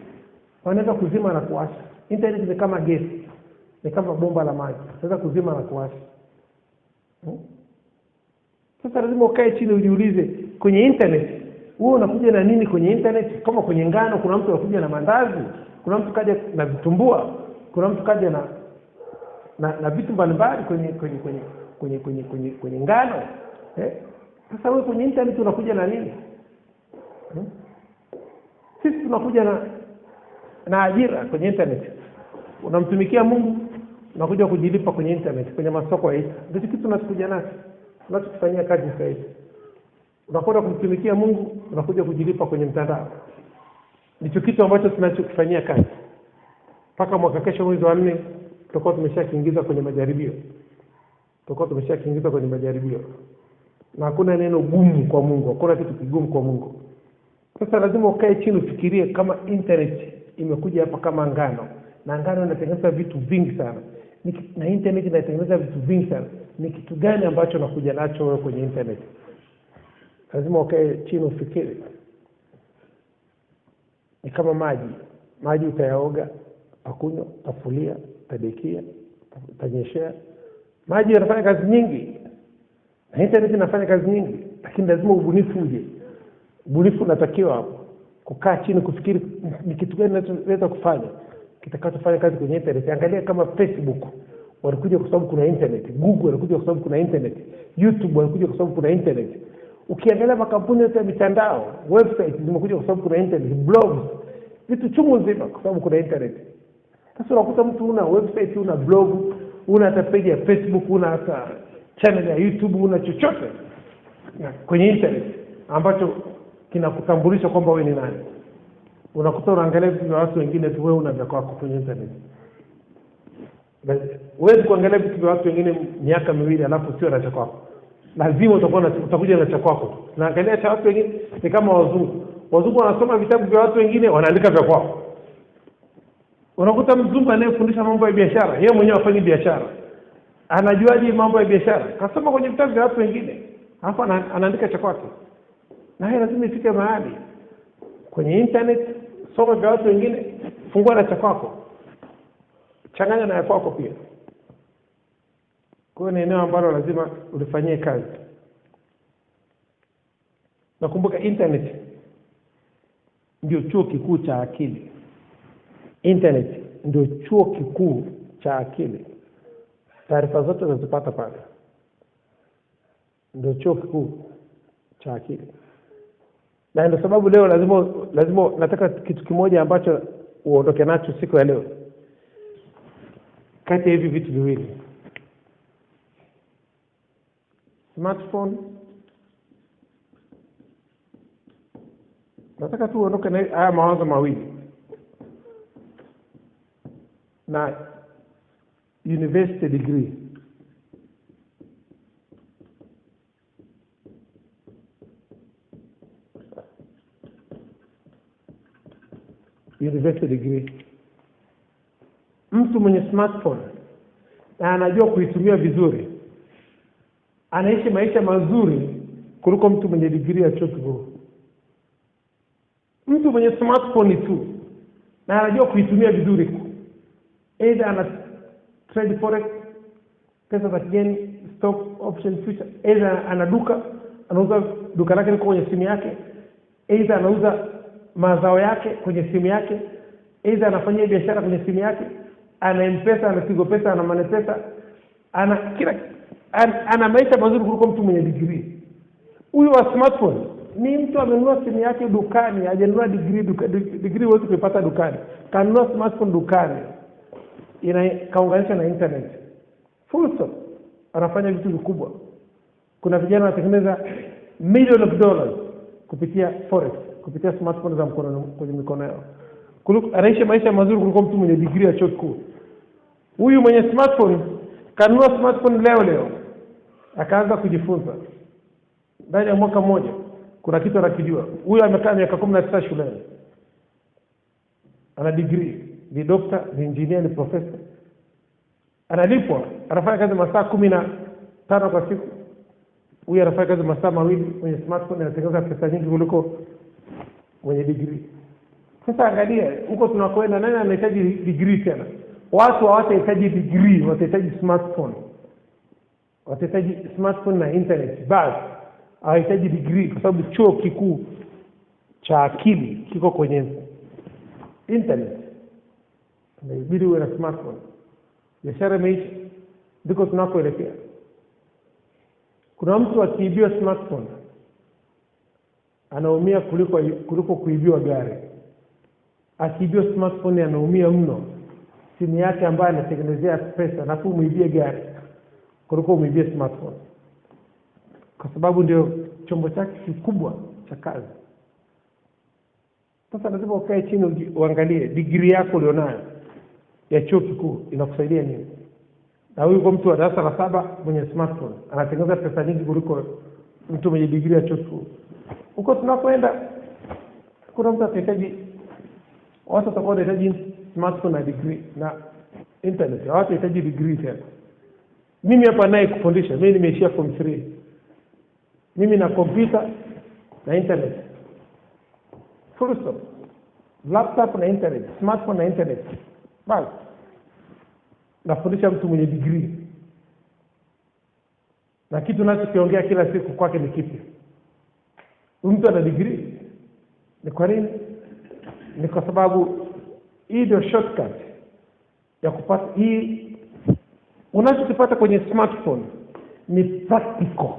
Wanaweza kuzima na kuwasha. Internet ni kama gesi, ni kama bomba la maji. Unaweza kuzima na kuwasha. Sasa lazima ukae chini ujiulize, kwenye internet wewe unakuja na nini kwenye internet? Kama kwenye ngano kuna mtu anakuja na mandazi, kuna mtu kaja na vitumbua, kuna mtu kaja na vitu mbalimbali kwenye ngano. Sasa wewe kwenye internet unakuja na nini? Sisi tunakuja na ajira kwenye internet. Unamtumikia Mungu, unakuja kujilipa kwenye internet, kwenye masoko ya internet. Ndio kitu tunachokuja nacho. Tunachofanyia kazi sasa hivi. Unakwenda kumtumikia Mungu, unakuja kujilipa kwenye mtandao. Ndicho kitu ambacho tunachokifanyia kazi. Paka mwaka kesho mwezi wa 4 tutakuwa tumeshakiingiza kwenye majaribio. Na hakuna neno gumu kwa Mungu, hakuna kitu kigumu kwa Mungu. Sasa lazima ukae chini ufikirie, kama internet imekuja hapa kama ngano, na ngano inatengeneza vitu vingi sana. Na internet inatengeneza vitu vingi sana. Ni kitu gani ambacho nakuja nacho wewe kwenye internet? Lazima ukae chini ufikiri. Ni kama maji utayaoga, utakunywa, utafulia, utadekia, utanyeshea. Maji yanafanya kazi nyingi, na internet inafanya kazi nyingi, lakini lazima ubunifu uje. Ubunifu unatakiwa kukaa chini kufikiri ni kitu gani ninachoweza kufanya kitakachofanya kazi kwenye internet. Angalia kama Facebook walikuja kwa sababu kuna internet, Google walikuja kwa sababu kuna internet, YouTube walikuja kwa sababu kuna internet. Ukiangalia makampuni yote ya mitandao, website zimekuja kwa sababu kuna internet, blogs, vitu chungu nzima kwa sababu kuna internet. Sasa unakuta mtu una website, una blog, una hata page ya Facebook, una hata channel ya YouTube, una chochote kwenye internet ambacho kinakutambulisha kwamba wewe ni nani. Unakuta unaangalia vitu vya watu wengine tu, wewe una vya kwako kwenye internet. Wewe kuangalia vitu vya watu wengine miaka 2 alafu sio na cha kwako. Lazima utakuja na cha kwako. Naangalia cha watu wengine ni kama wazungu. Wazungu wanasoma vitabu vya watu wengine, wanaandika vya kwao. Unakuta mzungu anayefundisha mambo ya biashara, yeye mwenyewe afanye biashara. Anajuaje mambo ya biashara? Kasoma kwenye vitabu vya watu wengine, alafu anaandika cha kwake. Na hiyo lazima ifike mahali kwenye internet, soma vya watu wengine, fungua na cha kwako. Changanya na ya kwako pia. Kwa hiyo ni eneo ambalo lazima ulifanyie kazi. Nakumbuka internet ndio chuo kikuu cha akili. Internet ndio chuo kikuu cha akili. Taarifa zote unazipata pale. Ndio chuo kikuu cha akili. Na ndio sababu leo lazima nataka kitu kimoja ambacho uondoke nacho siku ya leo. Kati ya hivi vitu viwili, smartphone, nataka tu uondoke na haya mawazo mawili, na university degree. University degree. Mtu mwenye smartphone na anajua kuitumia vizuri, anaishi maisha mazuri kuliko mtu mwenye degree ya chuo kikuu. Mtu mwenye smartphone tu na anajua kuitumia vizuri, either ana trade forex, pesa za kigeni, stock option future, either ana duka, anauza duka lake liko kwenye simu yake, either anauza mazao yake kwenye simu yake, either anafanya biashara kwenye simu yake, ana M-Pesa, ana Tigo Pesa, ana Money Pesa, ana maisha mazuri kuliko mtu mwenye degree. Huyu wa smartphone ni mtu amenunua simu yake dukani, hajanunua degree wote kupata dukani. Kanunua smartphone dukani, kaunganisha na internet. Full stop. Anafanya vitu vikubwa. Kuna vijana wanatengeneza millions of dollars kupitia forex, kupitia smartphone za mkono kwenye mikono yao. Anaishi maisha mazuri kuliko mtu mwenye degree ya chuo kikuu. Huyu mwenye smartphone kanunua smartphone leo akaanza kujifunza. Ndani ya mwaka mmoja kuna kitu anakijua. Huyu amekaa miaka 19 shuleni. Ana degree, ni doctor, ni engineer, ni professor. Analipwa, anafanya kazi masaa 15 kwa siku. Huyu anafanya kazi masaa 2 kwenye smartphone, anatengeneza pesa nyingi kuliko mwenye degree. Sasa angalia, huko tunakwenda, nani anahitaji degree tena? Watu hawatahitaji degree, watahitaji smartphone. Watahitaji smartphone na internet. Basi hawahitaji degree kwa sababu chuo kikuu cha akili kiko kwenye internet. Inabidi uwe na smartphone. Biashara imeisha, ndiko tunakoelekea. Kuna mtu akiibiwa smartphone anaumia kuliko kuibiwa gari. Akiibiwa smartphone anaumia mno. Simu yake ambayo anatengenezea pesa na muibie gari kuliko muibie smartphone. Kwa sababu ndio chombo chake kikubwa cha kazi. Sasa lazima ukae chini uangalie degree yako ulionayo ya chuo kikuu inakusaidia nini. Na huyu kwa mtu wa darasa la 7 mwenye smartphone anatengeneza pesa nyingi kuliko mtu mwenye degree ya chuo kikuu. Huko tunapoenda kuna mtu atahitaji, watu watakuwa wanahitaji smartphone na degree na internet. Watu wanahitaji degree tena. Mimi hapa naye kufundisha, mimi nimeishia form 3. Mimi na computer na internet. Full stop. Laptop na internet, smartphone na internet. Basi nafundisha mtu mwenye degree. Na kitu nachokiongea kila siku kwake ni kipi? Mtu ana degree. Ni kwa nini? Ni kwa sababu hii ndio shortcut ya kupata hii. Unachokipata kwenye smartphone ni practical,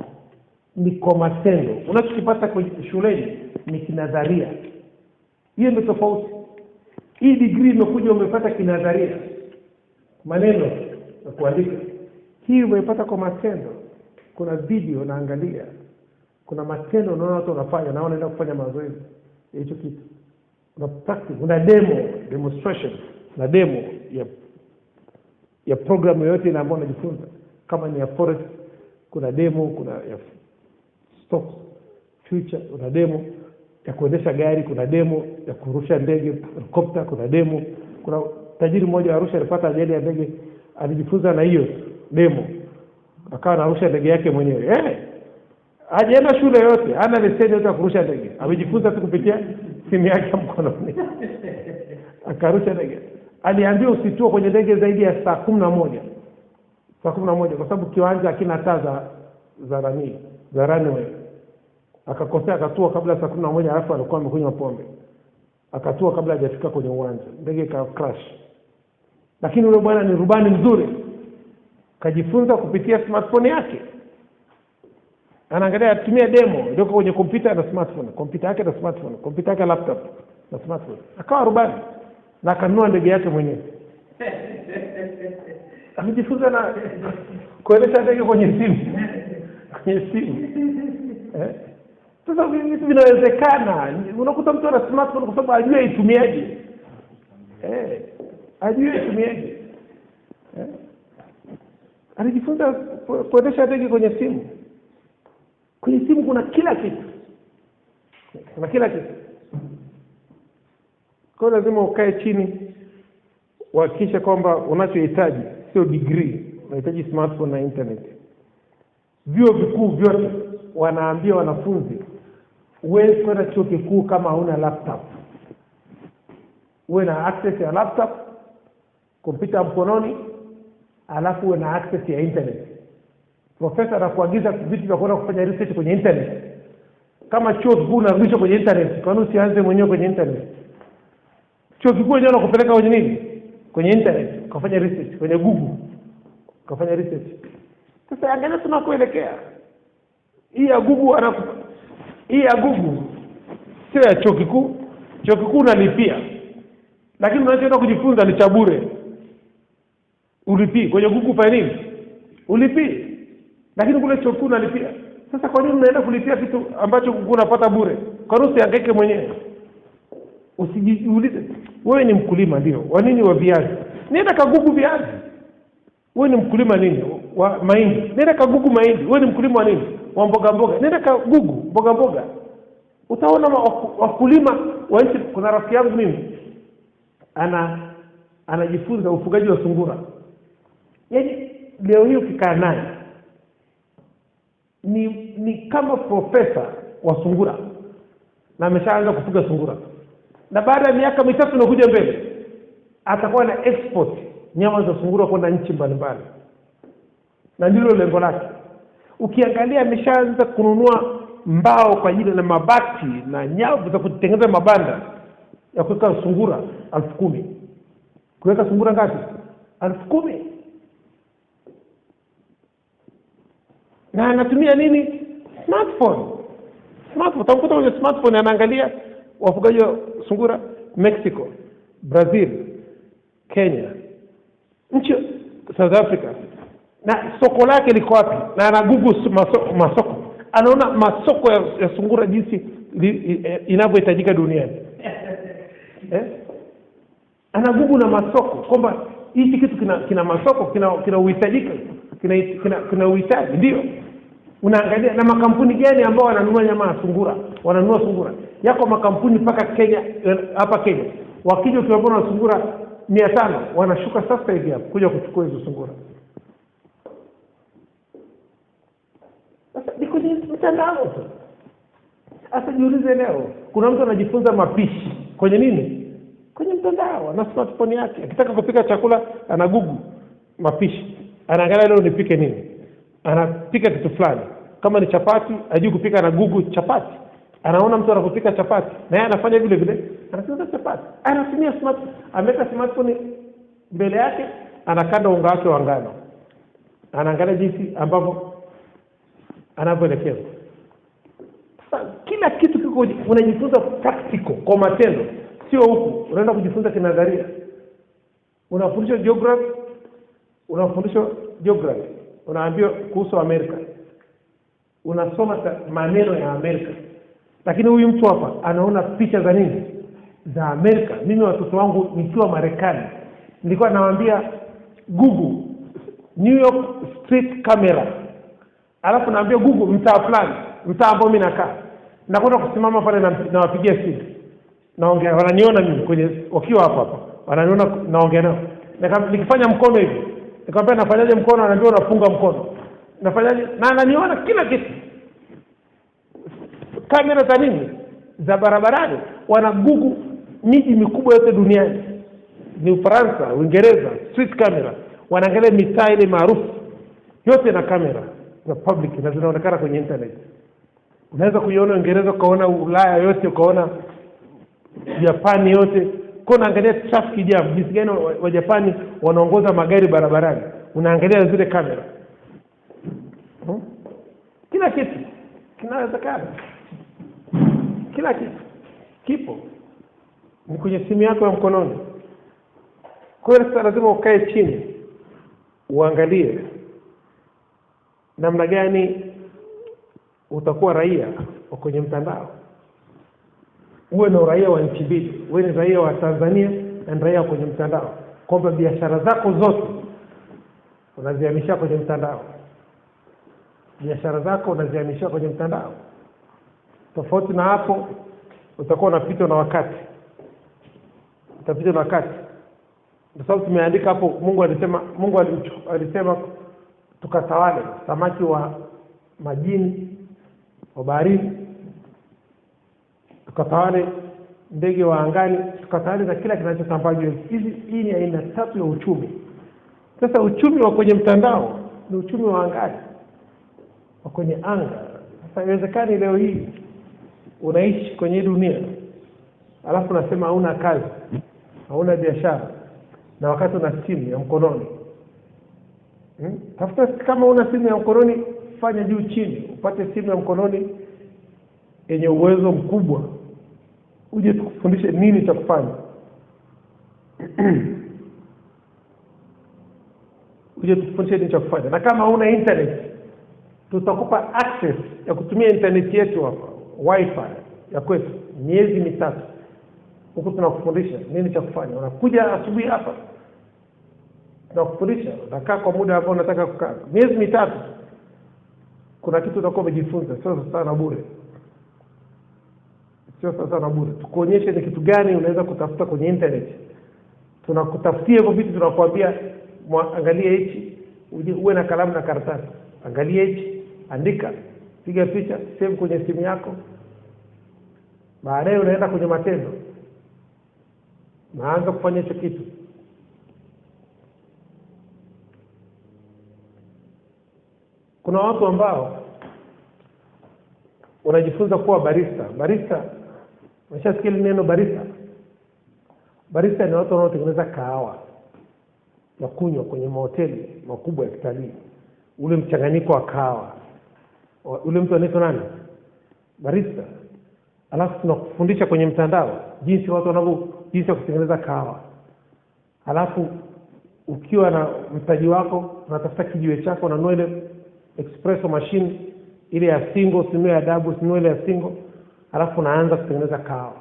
ni kwa matendo. Unachokipata kwenye shuleni ni kinadharia. Hiyo ndio tofauti. Hii degree imekuja umepata kinadharia, maneno na kuandika. Hii umepata kwa matendo. Kuna video naangalia, kuna matendo unaona watu wanafanya na wanaenda kufanya mazoezi. Hicho kitu. Una practice, una demonstration na demo ya program yoyote ile ambayo unajifunza. Kama ni ya forex, kuna demo, kuna ya stocks, future, kuna demo ya kuendesha gari, kuna demo ya kurusha ndege, helicopter, kuna demo. Kuna tajiri mmoja wa Arusha alipata ajali ya ndege, alijifunza na hiyo demo. Akawa anarusha ndege yake mwenyewe. Hajaenda shule yote, hana leseni yote ya kurusha ndege. Amejifunza tu kupitia simu yake mkononi. Akarusha ndege. Aliambiwa usitue kwenye ndege zaidi ya saa 11. Saa 11 kwa sababu kiwanja hakina taa za runway. Akakosea akatua kabla saa 11, alafu alikuwa amekunywa pombe. Akatua kabla hajafika kwenye uwanja. Ndege ika crash. Lakini yule bwana ni rubani mzuri. Kajifunza kupitia smartphone yake. Anaangalia atumia demo ndio kwenye kompyuta na smartphone, kompyuta yake na smartphone, kompyuta yake laptop na smartphone. Akawa rubani na akanunua ndege yake mwenyewe. Amejifunza na kuendesha ndege kwenye simu. Kwenye simu. Sasa vitu vinawezekana. Unakuta mtu ana smartphone kwa sababu ajue itumiaje. Ajue itumiaje. Alijifunza kuendesha ndege kwenye simu. Kwenye simu kuna kila kitu. Kuna kila kitu. Kwa lazima ukae chini uhakikishe kwamba unachohitaji sio degree, unahitaji smartphone na internet. Vyuo vikuu vyote wanaambia wanafunzi uwe kwenda chuo kikuu kama huna laptop. Uwe na access ya laptop, kompyuta mkononi, alafu uwe na access ya internet. Profesa anakuagiza vitu vya kwenda kufanya research kwenye internet. Kama chuo kikuu unarudisha kwenye internet, kwa nini usianze mwenyewe kwenye internet? Chuo kikuu ndio nakupeleka kwenye nini? Kwenye internet, kufanya research kwenye Google. Kufanya research. Sasa angalia tunakoelekea. Hii ya Google sio ya chuo kikuu. Chuo kikuu unalipia. Lakini unachoenda kujifunza ni cha bure. Ulipii kwenye Google pa nini? Ulipii. Lakini kule chuo kikuu unalipia. Sasa kwa nini unaenda kulipia kitu ambacho unapata bure? usihangaike mwenyewe. Usijiulize wewe ni mkulima ndio wa nini wa viazi, nenda kagugu viazi. Wewe ni mkulima nini wa mahindi, nenda kagugu mahindi. Wewe ni mkulima wa nini wa mboga mboga, nenda kagugu mboga mboga. Utaona wakulima wa nchi. Kuna rafiki yangu mimi anajifunza ufugaji wa sungura. Yaani leo hii ukikaa naye ni kama profesa wa sungura na ameshaanza kufuga sungura, na baada ya miaka 3 unakuja mbele atakuwa na export nyama za sungura kwenda nchi mbalimbali, na ndilo lengo lake. Ukiangalia ameshaanza kununua mbao kwa ajili ya mabati na nyavu za kutengeneza mabanda ya kuweka sungura 10,000. Kuweka sungura ngapi? 10,000. Na anatumia nini? Smartphone. Utakuta kwenye smartphone anaangalia wafugaji wa sungura Mexico, Brazil, Kenya, nchi South Africa, na soko lake liko wapi, na ana Google masoko. Anaona masoko ya sungura jinsi inavyohitajika duniani. Ana Google na masoko kwamba hichi kitu kina masoko, kina uhitajika, kina uhitaji. Ndio unaangalia na makampuni gani ambao wananunua nyama ya sungura, wananunua sungura. Yako makampuni mpaka Kenya, hapa Kenya. Wakija ukiwaona sungura 500 wanashuka sasa hivi hapo kuja kuchukua hizo sungura. Sasa niko ni mtandao tu. Sasa jiulize leo kuna mtu anajifunza mapishi kwenye nini? Kwenye mtandao na smartphone yake. Akitaka kupika chakula ana Google mapishi. Anaangalia leo nipike nini? Anapika kitu fulani. Kama ni chapati, ajui kupika na Google chapati. Anaona mtu anapopika chapati na yeye anafanya vile vile, anatengeneza chapati. Anatumia smartphone, ameweka smartphone mbele yake, anakanda unga wake wa ngano. Anaangalia jinsi ambavyo anavyoelekeza. Sasa kila kitu kiko unajifunza practical kwa matendo, sio huku unaenda kujifunza kinadharia. Unafundishwa geography, unaambiwa kuhusu Amerika, unasoma maneno ya Amerika. Lakini huyu mtu hapa anaona picha za nini? Za Amerika. Mimi watoto wangu nikiwa Marekani nilikuwa nawaambia Google New York street camera, alafu naambia Google mtaa fulani, mtaa ambao mimi nakaa, nakwenda kusimama pale na wapigia simu, naongea, wananiona mimi kwenye wakiwa hapa wananiona, naongea nao. Nikifanya mkono hivi, nikamwambia nafanyaje mkono, anaambia unafunga mkono. Nafanyaje? Na ananiona kila kitu. Kamera za nini? Za barabarani. Wana Google miji mikubwa yote duniani. Ni Ufaransa, Uingereza, street camera. Wanaangalia mitaa ile maarufu yote na kamera za public na zinaonekana kwenye internet. Unaweza kuiona Uingereza, ukaona Ulaya yote, ukaona Japani yote. Kwa unaangalia traffic jam, jinsi gani wa Japani wanaongoza magari barabarani. Unaangalia zile kamera. Kila kitu kinawezekana. Kila kitu kipo ni kwenye simu yako ya mkononi. Kwa hiyo sasa lazima ukae chini uangalie namna gani utakuwa raia kwenye mtandao. Uwe na raia wa nchi mbili, uwe ni raia wa Tanzania na raia kwenye mtandao, kwamba biashara zako zote unazihamisha kwenye mtandao. Biashara zako unazihamisha kwenye mtandao. Tofauti na hapo utakuwa unapita na wakati. Utapita na wakati. Kwa sababu tumeandika hapo Mungu alisema tukatawale samaki wa majini, wa baharini, tukatawale ndege wa angani, tukatawale na kila kinachotambaa juu. Hii ni aina 3 ya uchumi. Sasa uchumi wa kwenye mtandao ni uchumi wa angani, wa kwenye anga. Sasa inawezekani leo hii unaishi kwenye dunia, alafu unasema hauna kazi, hauna biashara, na wakati una simu ya mkononi. Tafuta, kama una simu ya mkononi, fanya juu chini upate simu ya mkononi yenye uwezo mkubwa, uje tukufundishe nini cha kufanya. Uje tukufundishe nini cha kufanya. Na kama una internet, tutakupa access ya kutumia internet yetu hapa, wifi, ya kwetu miezi mitatu. Huko tunakufundisha nini cha kufanya. Unakuja asubuhi hapa, tunakufundisha, unakaa kwa muda ambao unataka kukaa. Miezi mitatu kuna kitu utakuwa umejifunza, sio sana bure. Sio sana bure. Tukuonyeshe ni kitu gani unaweza kutafuta kwenye internet. Tunakutafutia hivyo vitu, tunakuambia angalia hichi, uwe na kalamu na karatasi. Angalia hichi, andika, piga picha, save kwenye simu yako. Baadaye unaenda kwenye matendo. Naanza kufanya hicho kitu. Kuna watu ambao wanajifunza kuwa barista. Umeshasikia neno barista? Barista ni watu wanaotengeneza kahawa ya kunywa kwenye mahoteli makubwa ya kitalii. Ule mchanganyiko wa kahawa. Ule mtu anaitwa nani? Barista. Alafu tunakufundisha kwenye mtandao jinsi ya kutengeneza kahawa. Alafu ukiwa na mtaji wako, unatafuta kijiwe chako, unanunua ile espresso machine ile ya single, usinunue ya double, usinunue ile ya single. Alafu unaanza kutengeneza kahawa.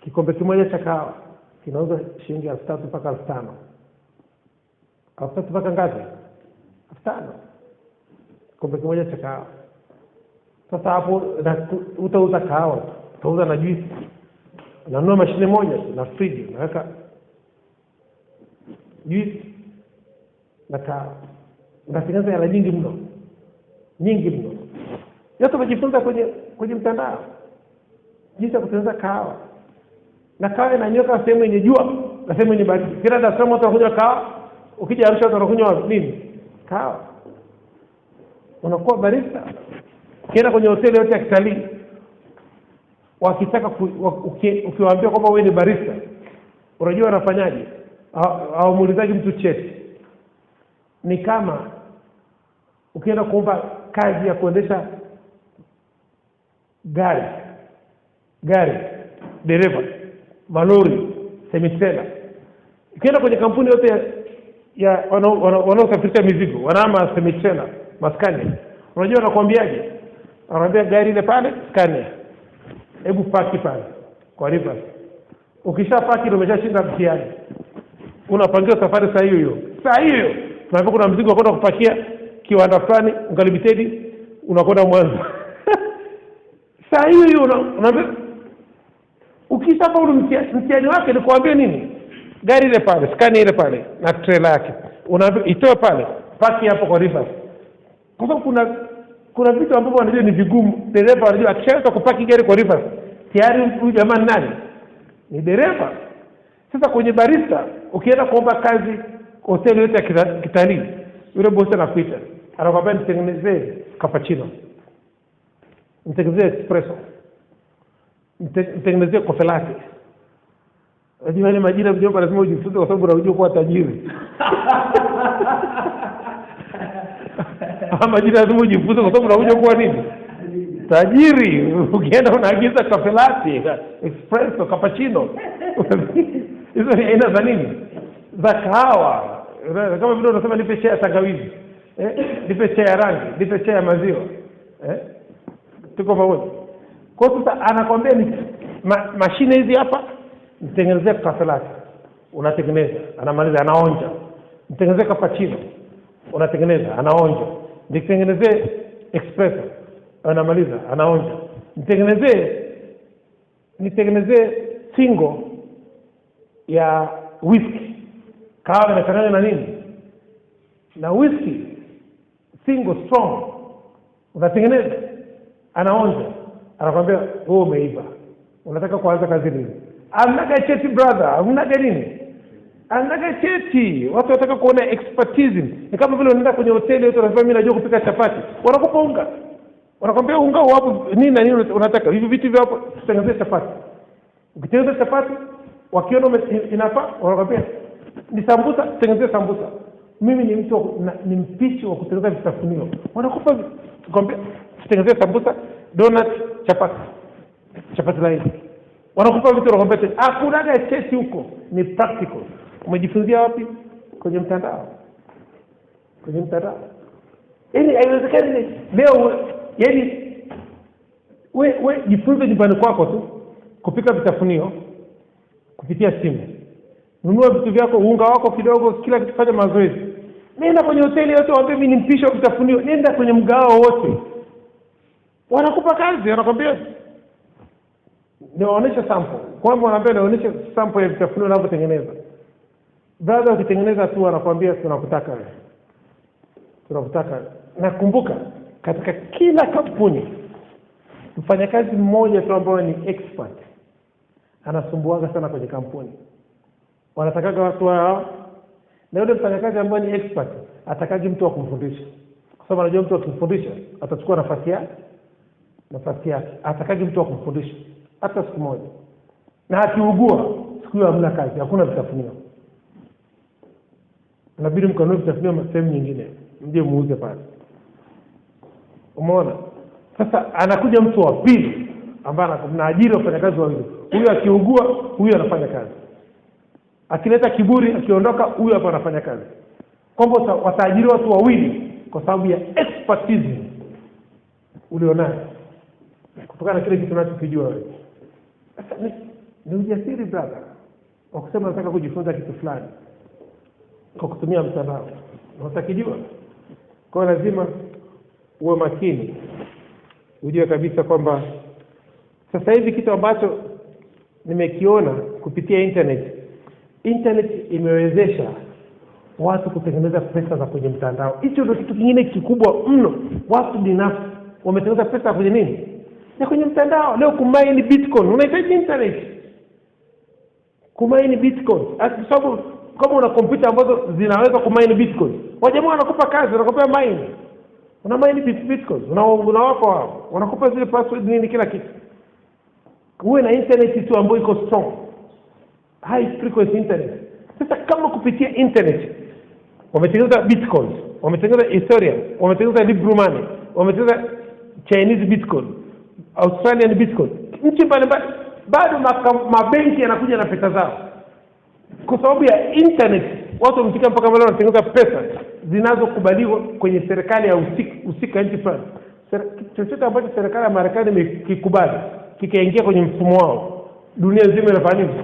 Kikombe kimoja cha kahawa kinauza shilingi 3,000 mpaka 5,000. 3,000 mpaka ngapi? 5,000. Kikombe kimoja cha kahawa. Sasa hapo utauza kahawa, utauza na juice. Unanunua mashine moja na fridge, unaweka juice na kahawa. Unatengeneza hela nyingi mno. Yote umejifunza kwenye mtandao. Jinsi ya kutengeneza kahawa. Na kahawa inanyoka sehemu yenye jua na sehemu yenye baridi. Kila Dar es Salaam watu wanakunywa kahawa, ukija Arusha watu wanakunywa nini? Kahawa. Unakuwa barista. Ukienda kwenye hoteli yote ya kitalii, wakitaka ukiwaambia kwamba wewe ni barista, unajua wanafanyaje? Au muulizaji mtu cheti. Ni kama ukienda kuomba kazi ya kuendesha gari, dereva, malori, semi-trailer. Ukienda kwenye kampuni yote ya wanaosafirisha mizigo, wanaama semi-trailer, maskani. Unajua wanakuambiaje? Wanaambia gari ile pale, skania. Hebu paki pale kwa reverse. Ukishapaki ndio umeshashinda mtihani. Unapangiwa safari saa hiyo. Tunapo kuna mzigo kwenda kupakia kiwanda fulani, Ungalimited, unakwenda Mwanza. Saa hiyo unaambia ukishafaulu mtihani wake, ni kuambia nini? Gari ile pale, skania ile pale na trailer yake. Unaambia itoe pale, paki hapo kwa reverse. Kwa sababu kuna vitu ambavyo wanajua ni vigumu. Dereva anajua akishaanza kupaki gari kwa reverse, tayari huyu jamaa nani? Ni dereva. Sasa kwenye barista, ukienda kuomba kazi hoteli yote ya kitalii, yule bosi anakuita, anakuambia nitengenezee cappuccino, nitengenezee espresso, nitengenezee coffee latte. Unajua ile majina mjomba lazima ujifunze kwa sababu unajua kuwa tajiri. Majina lazima ujifunze kwa sababu unajua kuwa nini? Tajiri. Ukienda unaagiza coffee latte, espresso, cappuccino. Hizo ni aina za nini? Za kahawa. Kama vile unasema nipe chai ya tangawizi, nipe chai ya rangi, nipe chai ya maziwa. Tuko pamoja. Kwa sasa anakuambia ni mashine hizi hapa, nitengenezee coffee latte. Unatengeneza, anamaliza, anaonja. Nitengenezee cappuccino. Unatengeneza, anaonja. Nitengenezee espresso. Anamaliza, anaonja. Nitengenezee single ya whisky. Kahawa inachanganywa na nini? Na whisky. Single strong. Unatengeneza, anaonja. Anakuambia wewe umeiva. Unataka kuanza kazi lini? Amnaga cheti brother, amnaga nini? Amnaga cheti. Watu wanataka kuona expertise. Ni kama vile unaenda kwenye hoteli yote unasema mimi najua kupika chapati. Wanakupa unga. Wanakuambia unga hapo nini na nini unataka? Hivi vitu hapo tutengeneze chapati. Ukitengeneza chapati, wakiona inafaa, wanakuambia ni sambusa, tengeneze sambusa. Mimi ni mtu ni mpishi wa kutengeneza vitafunio. Wanakupa tukwambia tengeneze sambusa, donut, chapati laini. Wanakupa vitu, wanakuambia hakuna cheti huko, ni practical. Umejifunzia wapi? Kwenye mtandao. Yaani haiwezekani leo, yaani we jifunze nyumbani kwako tu kupika vitafunio kupitia simu. Nunua vitu vyako, unga wako kidogo, kila kitu, fanya mazoezi. Nenda kwenye hoteli yote waambie mimi ni mpishi wa vitafunio. Nenda kwenye mgao wote, wanakupa kazi, wanakwambia niwaoneshe sample. Kwamba wanaambia niwaoneshe sample ya vitafunio unavyotengeneza. Baada ukitengeneza tu wanakwambia tunakutaka wewe. Tunakutaka. Nakumbuka katika kila kampuni mfanyakazi mmoja tu ambaye ni expert anasumbuaga sana kwenye kampuni. Wanatakaga watu wao, na yule mfanyakazi ambaye ni expert atakaje mtu wa kumfundisha. Kwa sababu anajua mtu akimfundisha atachukua nafasi yake. Atakaje mtu wa kumfundisha hata siku moja. Na akiugua siku hiyo hamna kazi, hakuna vitafunio. Inabidi mkanunue vitafunio sehemu nyingine, mje muuze pale. Umeona? Sasa anakuja mtu wa pili ambaye anaajiri wafanyakazi wawili. Huyu akiugua, huyu anafanya kazi. Akileta kiburi, akiondoka, huyu hapa anafanya kazi. Kwamba wataajiri watu wawili kwa sababu ya expertise ulionayo. Kutokana na kile kitu unachokijua wewe. Sasa ni ujasiri brother. Ukisema nataka kujifunza kitu fulani kwa kutumia mtandao, unatakijua. Kwa lazima uwe makini. Ujue kabisa kwamba sasa hivi kitu ambacho nimekiona kupitia internet imewezesha watu kutengeneza pesa za kwenye mtandao. Hicho ndio kitu kingine kikubwa mno. Watu binafsi wametengeneza pesa kwenye nini? Na kwenye mtandao. Leo kumine Bitcoin unahitaji internet. Kumine Bitcoin. Kwa sababu kama una kompyuta ambazo zinaweza kumine Bitcoin, wajamaa wanakupa kazi, wanakupa mine. Una mine Bitcoin, unawapa wao, wanakupa zile password nini kila kitu. Uwe na internet tu ambayo iko strong. High frequency internet. Sasa kama kupitia internet wametengeneza Bitcoin, wametengeneza Ethereum, wametengeneza Libra money, wametengeneza Chinese Bitcoin, Australian Bitcoin, nchi mbalimbali, bado mabenki yanakuja na pesa zao. Kwa sababu ya internet watu wamefika mpaka leo wanatengeneza pesa zinazokubaliwa kwenye serikali ya husika nchi fulani. Chochote ambacho serikali ya Marekani imekikubali kikaingia kwenye mfumo wao, dunia nzima inafanya nini?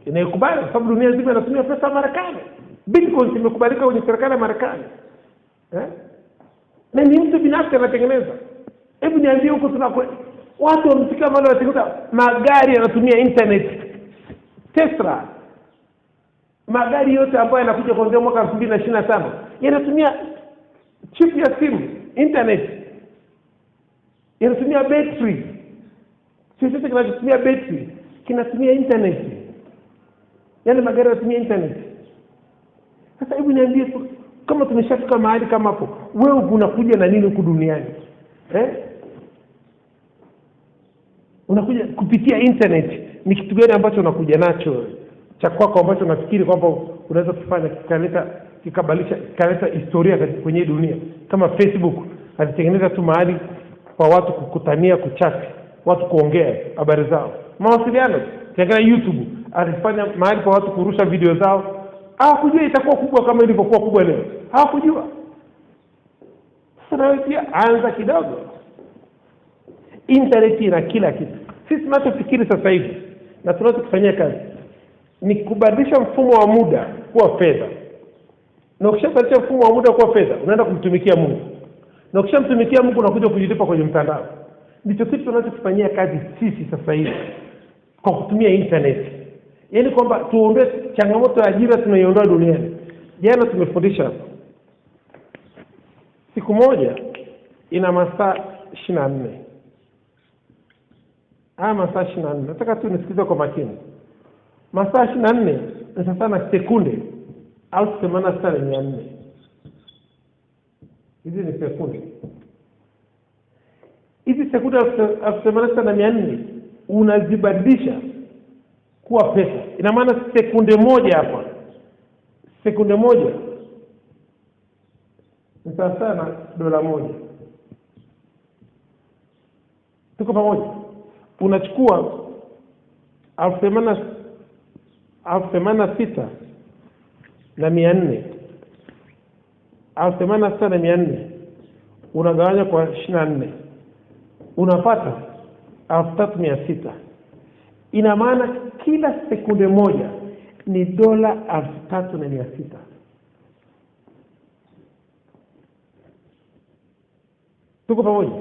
Inaikubali, kwa sababu dunia nzima inatumia pesa ya Marekani. Bitcoin imekubalika kwenye serikali ya Marekani. Na ni mtu binafsi anatengeneza. Hebu niambie huko tunakwenda. Watu wamefika mahali wanatengeneza magari yanatumia internet. Tesla. Magari yote ambayo yanakuja kuanzia mwaka 2025 yanatumia chip ya simu, internet. Yanatumia battery. Sisi tunatumia battery, kinatumia internet. Yale magari yanatumia internet. Sasa hebu niambie kama tumeshafika mahali kama hapo, wewe unakuja na nini huku duniani? Unakuja kupitia internet. Ni kitu gani ambacho unakuja nacho cha kwako ambacho unafikiri kwamba unaweza kufanya kikaleta historia kwenye dunia? Kama Facebook alitengeneza tu mahali kwa watu kukutania, kuchat, watu kuongea habari zao, mawasiliano. Kiangalia YouTube alifanya mahali kwa watu kurusha video zao. Hawakujua itakuwa kubwa kama ilivyokuwa kubwa leo. Hawakujua. Sasa wewe pia anza kidogo. Internet ina kila kitu. Sisi tunachofikiri sasa hivi na tunachofanyia kazi ni kubadilisha mfumo wa muda kuwa fedha. Na ukishabadilisha mfumo wa muda kuwa fedha, unaenda kumtumikia Mungu. Na ukishamtumikia Mungu unakuja kujilipa kwenye mtandao. Ndicho kitu tunachofanyia kazi sisi sasa hivi kwa kutumia internet. Yaani kwamba tuondoe changamoto ya ajira tunayoondoa duniani. Jana tumefundisha siku moja ina masaa 24. Masaa 24. Nataka tu nisikize kwa makini. Masaa 24 ni sasa na sekunde 86,400. Hizi ni sekunde. Hizi sekunde 86,400 unazibadilisha kuwa pesa. Ina maana sekunde moja hapa. Sekunde moja ni sawa na $1. Tuko pamoja? Unachukua 86,400 86,400 unagawanya kwa 24 unapata $3,600. Ina maana kila sekunde moja ni $3,600. Tuko pamoja?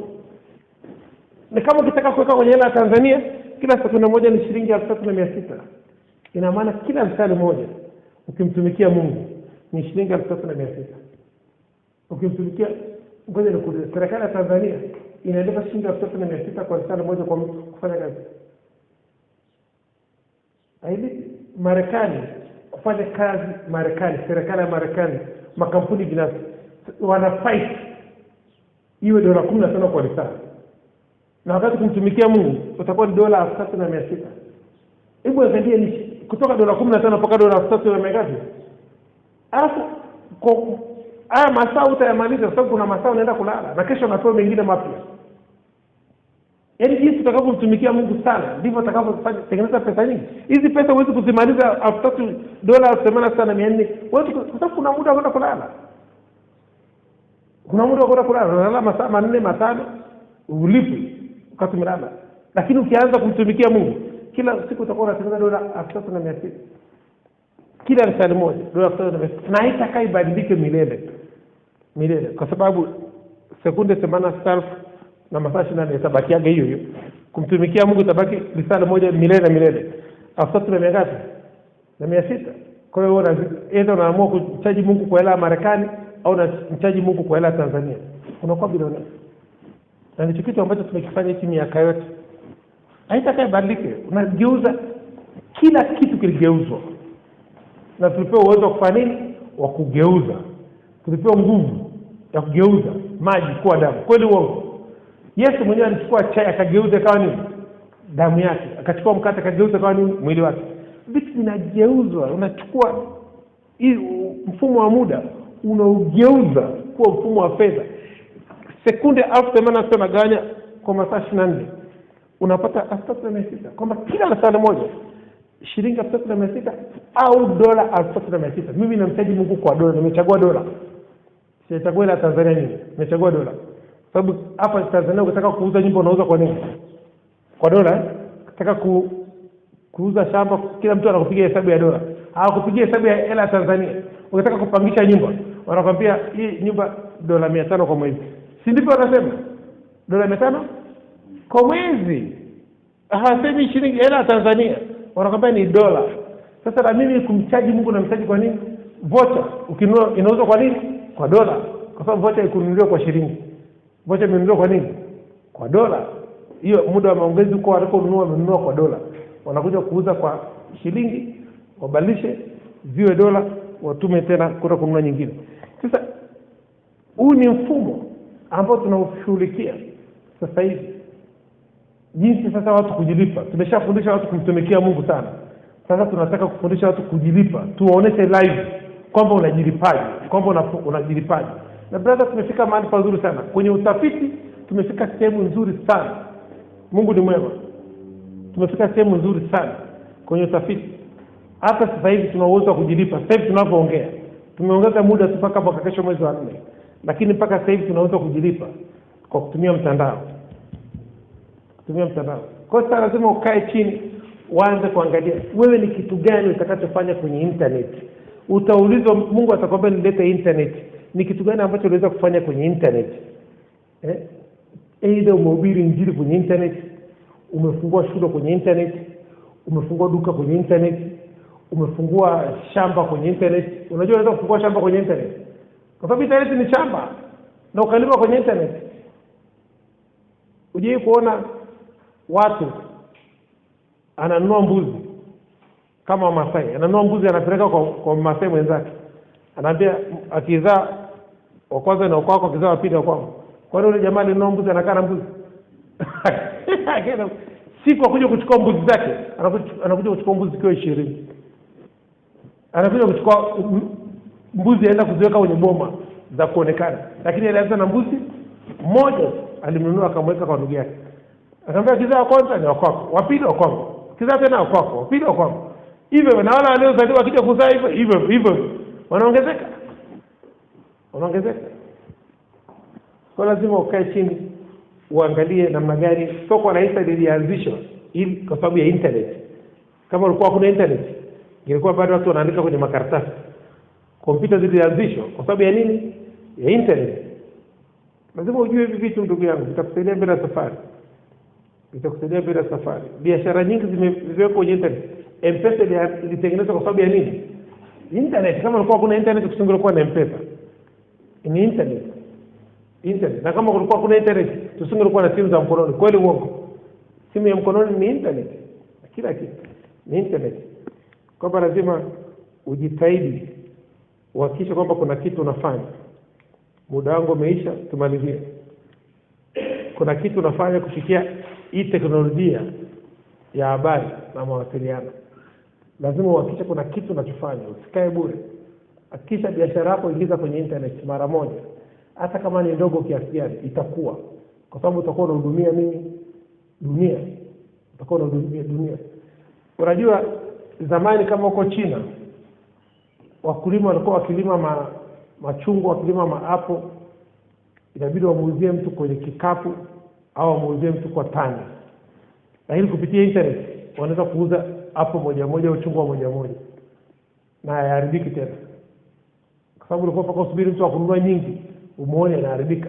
Na kama ukitaka kuweka kwenye hela ya Tanzania, kila sekunde moja ni shilingi $3,600. Ina maana kila mstari moja ukimtumikia Mungu ni shilingi $3,600. Ukimtumikia, ngoja nikuulize, serikali ya Tanzania inalipa shilingi $3,600 kwa mstari mmoja kwa kufanya kazi. Hailipi. Marekani kufanya kazi, serikali ya Marekani, makampuni binafsi wana fight iwe $15 kwa saa. Na wakati kumtumikia Mungu utakuwa ni $3,600. Hebu angalia ni kutoka $15 mpaka $3,000. Alafu kwa masaa utayamaliza, kwa sababu kuna masaa unaenda kulala na kesho unapewa mengine mapya. Yaani jinsi utakapomtumikia Mungu sana ndivyo utakapofanya tengeneza pesa nyingi. Hizi pesa huwezi kuzimaliza $3,800 wewe, kwa sababu kuna muda wa kulala. Kuna muda wa kulala, unalala masaa 4 5 ulipi wakati umelala. Lakini ukianza kumtumikia Mungu kila siku utakuwa unatengeneza $3,600. Kila mstari mmoja $3,600, na haitakai badilike milele. Kwa sababu sekunde 80,000 na masaa 24 itabakiaga hiyo hiyo. Kumtumikia Mungu itabaki lisali moja milele na milele. $3,600. Kwa hiyo unaamua kumchaji Mungu kwa hela ya Marekani au unamchaji Mungu kwa hela ya Tanzania, unakuwa bilionea. Na ni kitu ambacho tumekifanya hichi miaka yote. Haitakai badilike. Unageuza kila kitu, kiligeuzwa. Na tulipewa uwezo wa kufanya nini? Wa kugeuza. Tulipewa nguvu ya kugeuza maji kuwa damu. Kweli uongo? Yesu mwenyewe alichukua chai akageuza kawa nini? Damu yake. Akachukua mkate akageuza kawa nini? Mwili wake. Vitu vinageuzwa. Unachukua mfumo wa muda unaugeuza kuwa mfumo wa fedha. Sekunde 80,000 unagawanya kwa masaa 24. Unapata $3,600. Kwamba kila saa moja shilingi $3,600 au $3,600. Mimi namchaji Mungu kwa dola, nimechagua dola. Sijachagua ile Tanzania nyingi, nimechagua dola. Sababu hapa Tanzania ukitaka kuuza nyumba unauza kwa nini? Kwa dola. Ukitaka kuuza shamba kila mtu anakupigia hesabu ya dola. Hawakupigia hesabu ya hela ya Tanzania. Ukitaka kupangisha nyumba wanakuambia hii nyumba $500 kwa mwezi. Si ndivyo wanasema? $500 kwa mwezi. Hawasemi shilingi hela ya Tanzania. Wanakuambia ni dola. Sasa na mimi kumchaji Mungu na mchaji kwa nini? Vocha ukinunua inauzwa kwa nini? Kwa dola. Kwa sababu vocha ikununuliwa kwa shilingi. Vocha imenunuliwa kwa nini? Kwa dola. Hiyo muda wa maongezi uko walikonunua wamenunua kwa dola. Wanakuja kuuza kwa shilingi, wabadilishe ziwe dola, watume tena kwenda kununua nyingine. Sasa huu ni mfumo ambao tunaushughulikia sasa hivi. Jinsi sasa watu kujilipa. Tumeshafundisha watu kumtumikia Mungu sana. Sasa tunataka kufundisha watu kujilipa. Tuwaoneshe live kwamba unajilipaje, kwamba unajilipaje. Na brother, tumefika mahali pazuri sana. Kwenye utafiti tumefika sehemu nzuri sana. Mungu ni mwema. Tumefika sehemu nzuri sana kwenye utafiti. Hata sasa hivi tuna uwezo wa kujilipa. Sasa hivi tunapoongea tumeongeza muda mpaka kesho mwezi wa 4. Lakini mpaka sasa hivi tunaweza kujilipa kwa kutumia mtandao. Kwa hiyo lazima ukae chini uanze kuangalia wewe ni kitu gani utakachofanya kwenye internet. Utaulizwa, Mungu atakwambia nilete internet. Ni kitu gani ambacho unaweza kufanya kwenye internet? Aidha umehubiri injili kwenye internet, umefungua shule kwenye internet, umefungua duka kwenye internet, umefungua shamba kwenye internet. Unajua unaweza kufungua shamba kwenye internet. Kwa sababu internet ni shamba na ukalima kwenye internet. Uje kuona watu ananunua mbuzi kama Masai, ananunua mbuzi anapeleka kwa Masai mwenzake. Anaambia akizaa wa kwanza na kwako, akizaa wa pili wa kwako. Kwa nini yule jamaa alinunua mbuzi anakaa na mbuzi? Siku akuja kuchukua mbuzi zake, anakuja kuchukua mbuzi kwa 20. Anakuja kuchukua mbuzi aenda kuziweka kwenye boma za kuonekana. Lakini alianza na mbuzi mmoja, alimnunua akamweka kwa ndugu yake. Akamwambia kizaa kwanza ni wako, wa pili wako. Kizaa tena wako, wa pili wako. Hivyo na wale waliozaliwa wakija kuzaa hivyo wanaongezeka. Kwa lazima ukae chini uangalie namna gani soko la hisa lilianzishwa ili kwa sababu ya internet. Kama ulikuwa kuna internet, ingekuwa bado watu wanaandika kwenye makaratasi. Kompyuta zilianzishwa kwa sababu ya nini? Ya internet. Lazima ujue hivi vitu ndugu yangu, vitakusaidia mbele ya safari. Vitakusaidia mbele ya safari. Biashara nyingi zimewekwa kwenye internet. M-Pesa ilitengenezwa kwa sababu ya nini? Internet. Kama ulikuwa kuna internet kusingekuwa na M-Pesa. Ni internet. Na kama kulikuwa kuna internet tusingekuwa na simu za mkononi. Kweli uongo? Simu ya mkononi ni internet. Kila kitu ni internet. Kwa lazima ujitahidi uhakikishe kwamba kuna kitu unafanya. Muda wangu umeisha, tumalizie. Kuna kitu unafanya kufikia hii teknolojia ya habari na mawasiliano. Lazima uhakikishe kuna kitu unachofanya, usikae bure. Hakikisha biashara yako ingiza kwenye internet mara moja. Hata kama ni ndogo kiasi gani itakuwa. Kwa sababu utakuwa unahudumia nini? Dunia. Utakuwa unahudumia dunia. Unajua zamani kama uko China, wakulima walikuwa wakilima machungwa, wakilima maapo, inabidi wamuuzie mtu kwenye kikapu au wamuuzie mtu kwa tani. Lakini kupitia internet wanaweza kuuza hapo moja moja au chungwa moja moja na hayaharibiki tena. Kwa sababu ulikuwa mpaka usubiri mtu akununua nyingi umuone inaharibika.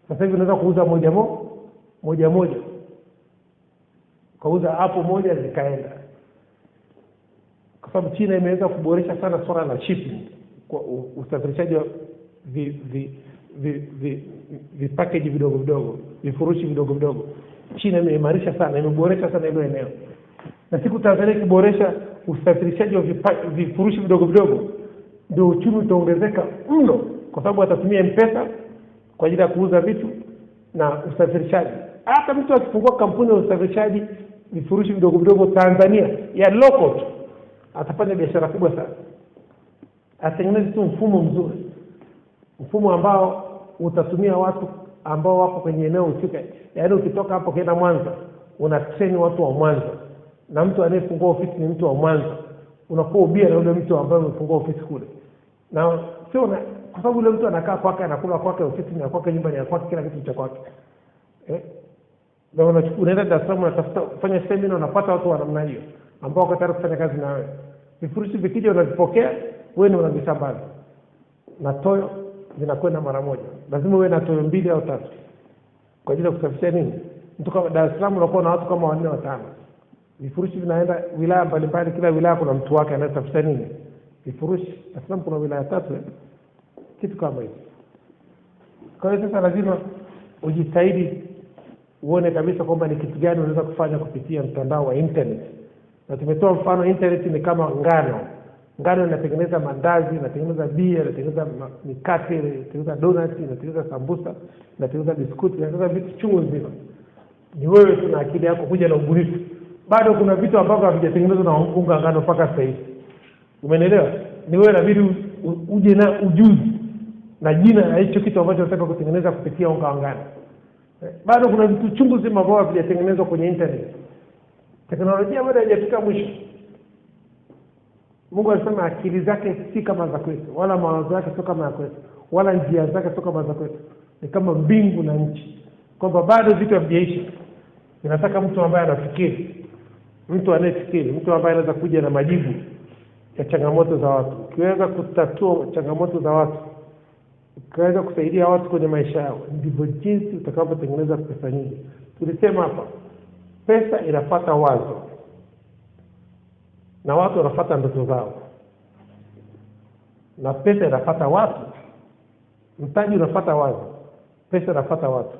Sasa hivi unaweza kuuza moja moja. Kauza hapo moja zikaenda. Kwa sababu China imeweza kuboresha sana swala la shipping, kwa usafirishaji wa package vidogo vidogo, vifurushi vidogo vidogo. China imeimarisha sana, imeboresha sana hilo eneo. Na siku Tanzania ikiboresha usafirishaji wa vifurushi vidogo vidogo, ndio uchumi utaongezeka mno, kwa sababu atatumia M-Pesa kwa ajili ya kuuza vitu na usafirishaji. Hata mtu akifungua kampuni ya usafirishaji vifurushi vidogo vidogo Tanzania ya local, atafanya biashara kubwa sana. Atengeneze tu mfumo mzuri, mfumo ambao utatumia watu ambao wako kwenye eneo husika. Yaani ukitoka hapo kwenda Mwanza, una train watu wa Mwanza, na mtu anayefungua ofisi ni mtu wa Mwanza. Unakuwa ubia na yule mtu ambaye amefungua ofisi kule. Na sio kwa sababu yule mtu anakaa kwake, anakula kwake, ofisi ni kwake, nyumba ni kwake, kila kitu cha kwake. Na unaenda Dar es Salaam unatafuta kufanya seminar, unapata watu wa namna hiyo ambao wako tayari kufanya kazi na wewe. Vifurushi vikija unavipokea, wewe ndio unavisambaza. Na toyo zinakwenda mara moja. Lazima uwe na toyo 2 au 3 kwa ajili ya kusafisha nini? Mtu kama Dar es Salaam unakuwa na watu kama 4 au 5. Vifurushi vinaenda wilaya mbalimbali, kila wilaya kuna mtu wake anayesafisha nini? Vifurushi. Dar es Salaam kuna wilaya 3, kitu kama hicho. Kwa hiyo sasa lazima ujitahidi uone kabisa kwamba ni kitu gani unaweza kufanya kupitia mtandao wa internet. Na tumetoa mfano, internet ni kama ngano. Ngano inatengeneza mandazi, inatengeneza bia, inatengeneza mikate, inatengeneza donut, inatengeneza sambusa, inatengeneza biskuti, inatengeneza vitu chungu nzima. Ni wewe tu na akili yako kuja na ubunifu. Bado kuna vitu ambavyo havijatengenezwa na unga ngano mpaka sasa hivi. Umeelewa? Ni wewe inabidi uje na ujuzi na jina la hicho kitu ambacho unataka kutengeneza kupitia unga ngano. Bado kuna vitu chungu nzima ambavyo havijatengenezwa kwenye internet. Teknolojia bado haijafika mwisho. Mungu alisema akili zake si kama za kwetu, wala mawazo yake sio kama ya kwetu, wala njia zake sio kama za kwetu. Ni kama mbingu na nchi. Kwamba bado vitu havijaisha. Inataka mtu ambaye anafikiri, mtu anayefikiri, mtu ambaye anaweza kuja na majibu ya changamoto za watu. Ukiweza kutatua changamoto za watu, ukiweza kusaidia watu kwenye maisha yao, ndivyo jinsi utakavyotengeneza pesa nyingi. Tulisema hapa, pesa inafuata wazo, na watu wanafuata ndoto zao. Na pesa inafuata watu. Mtaji unafuata wazo, pesa inafuata watu.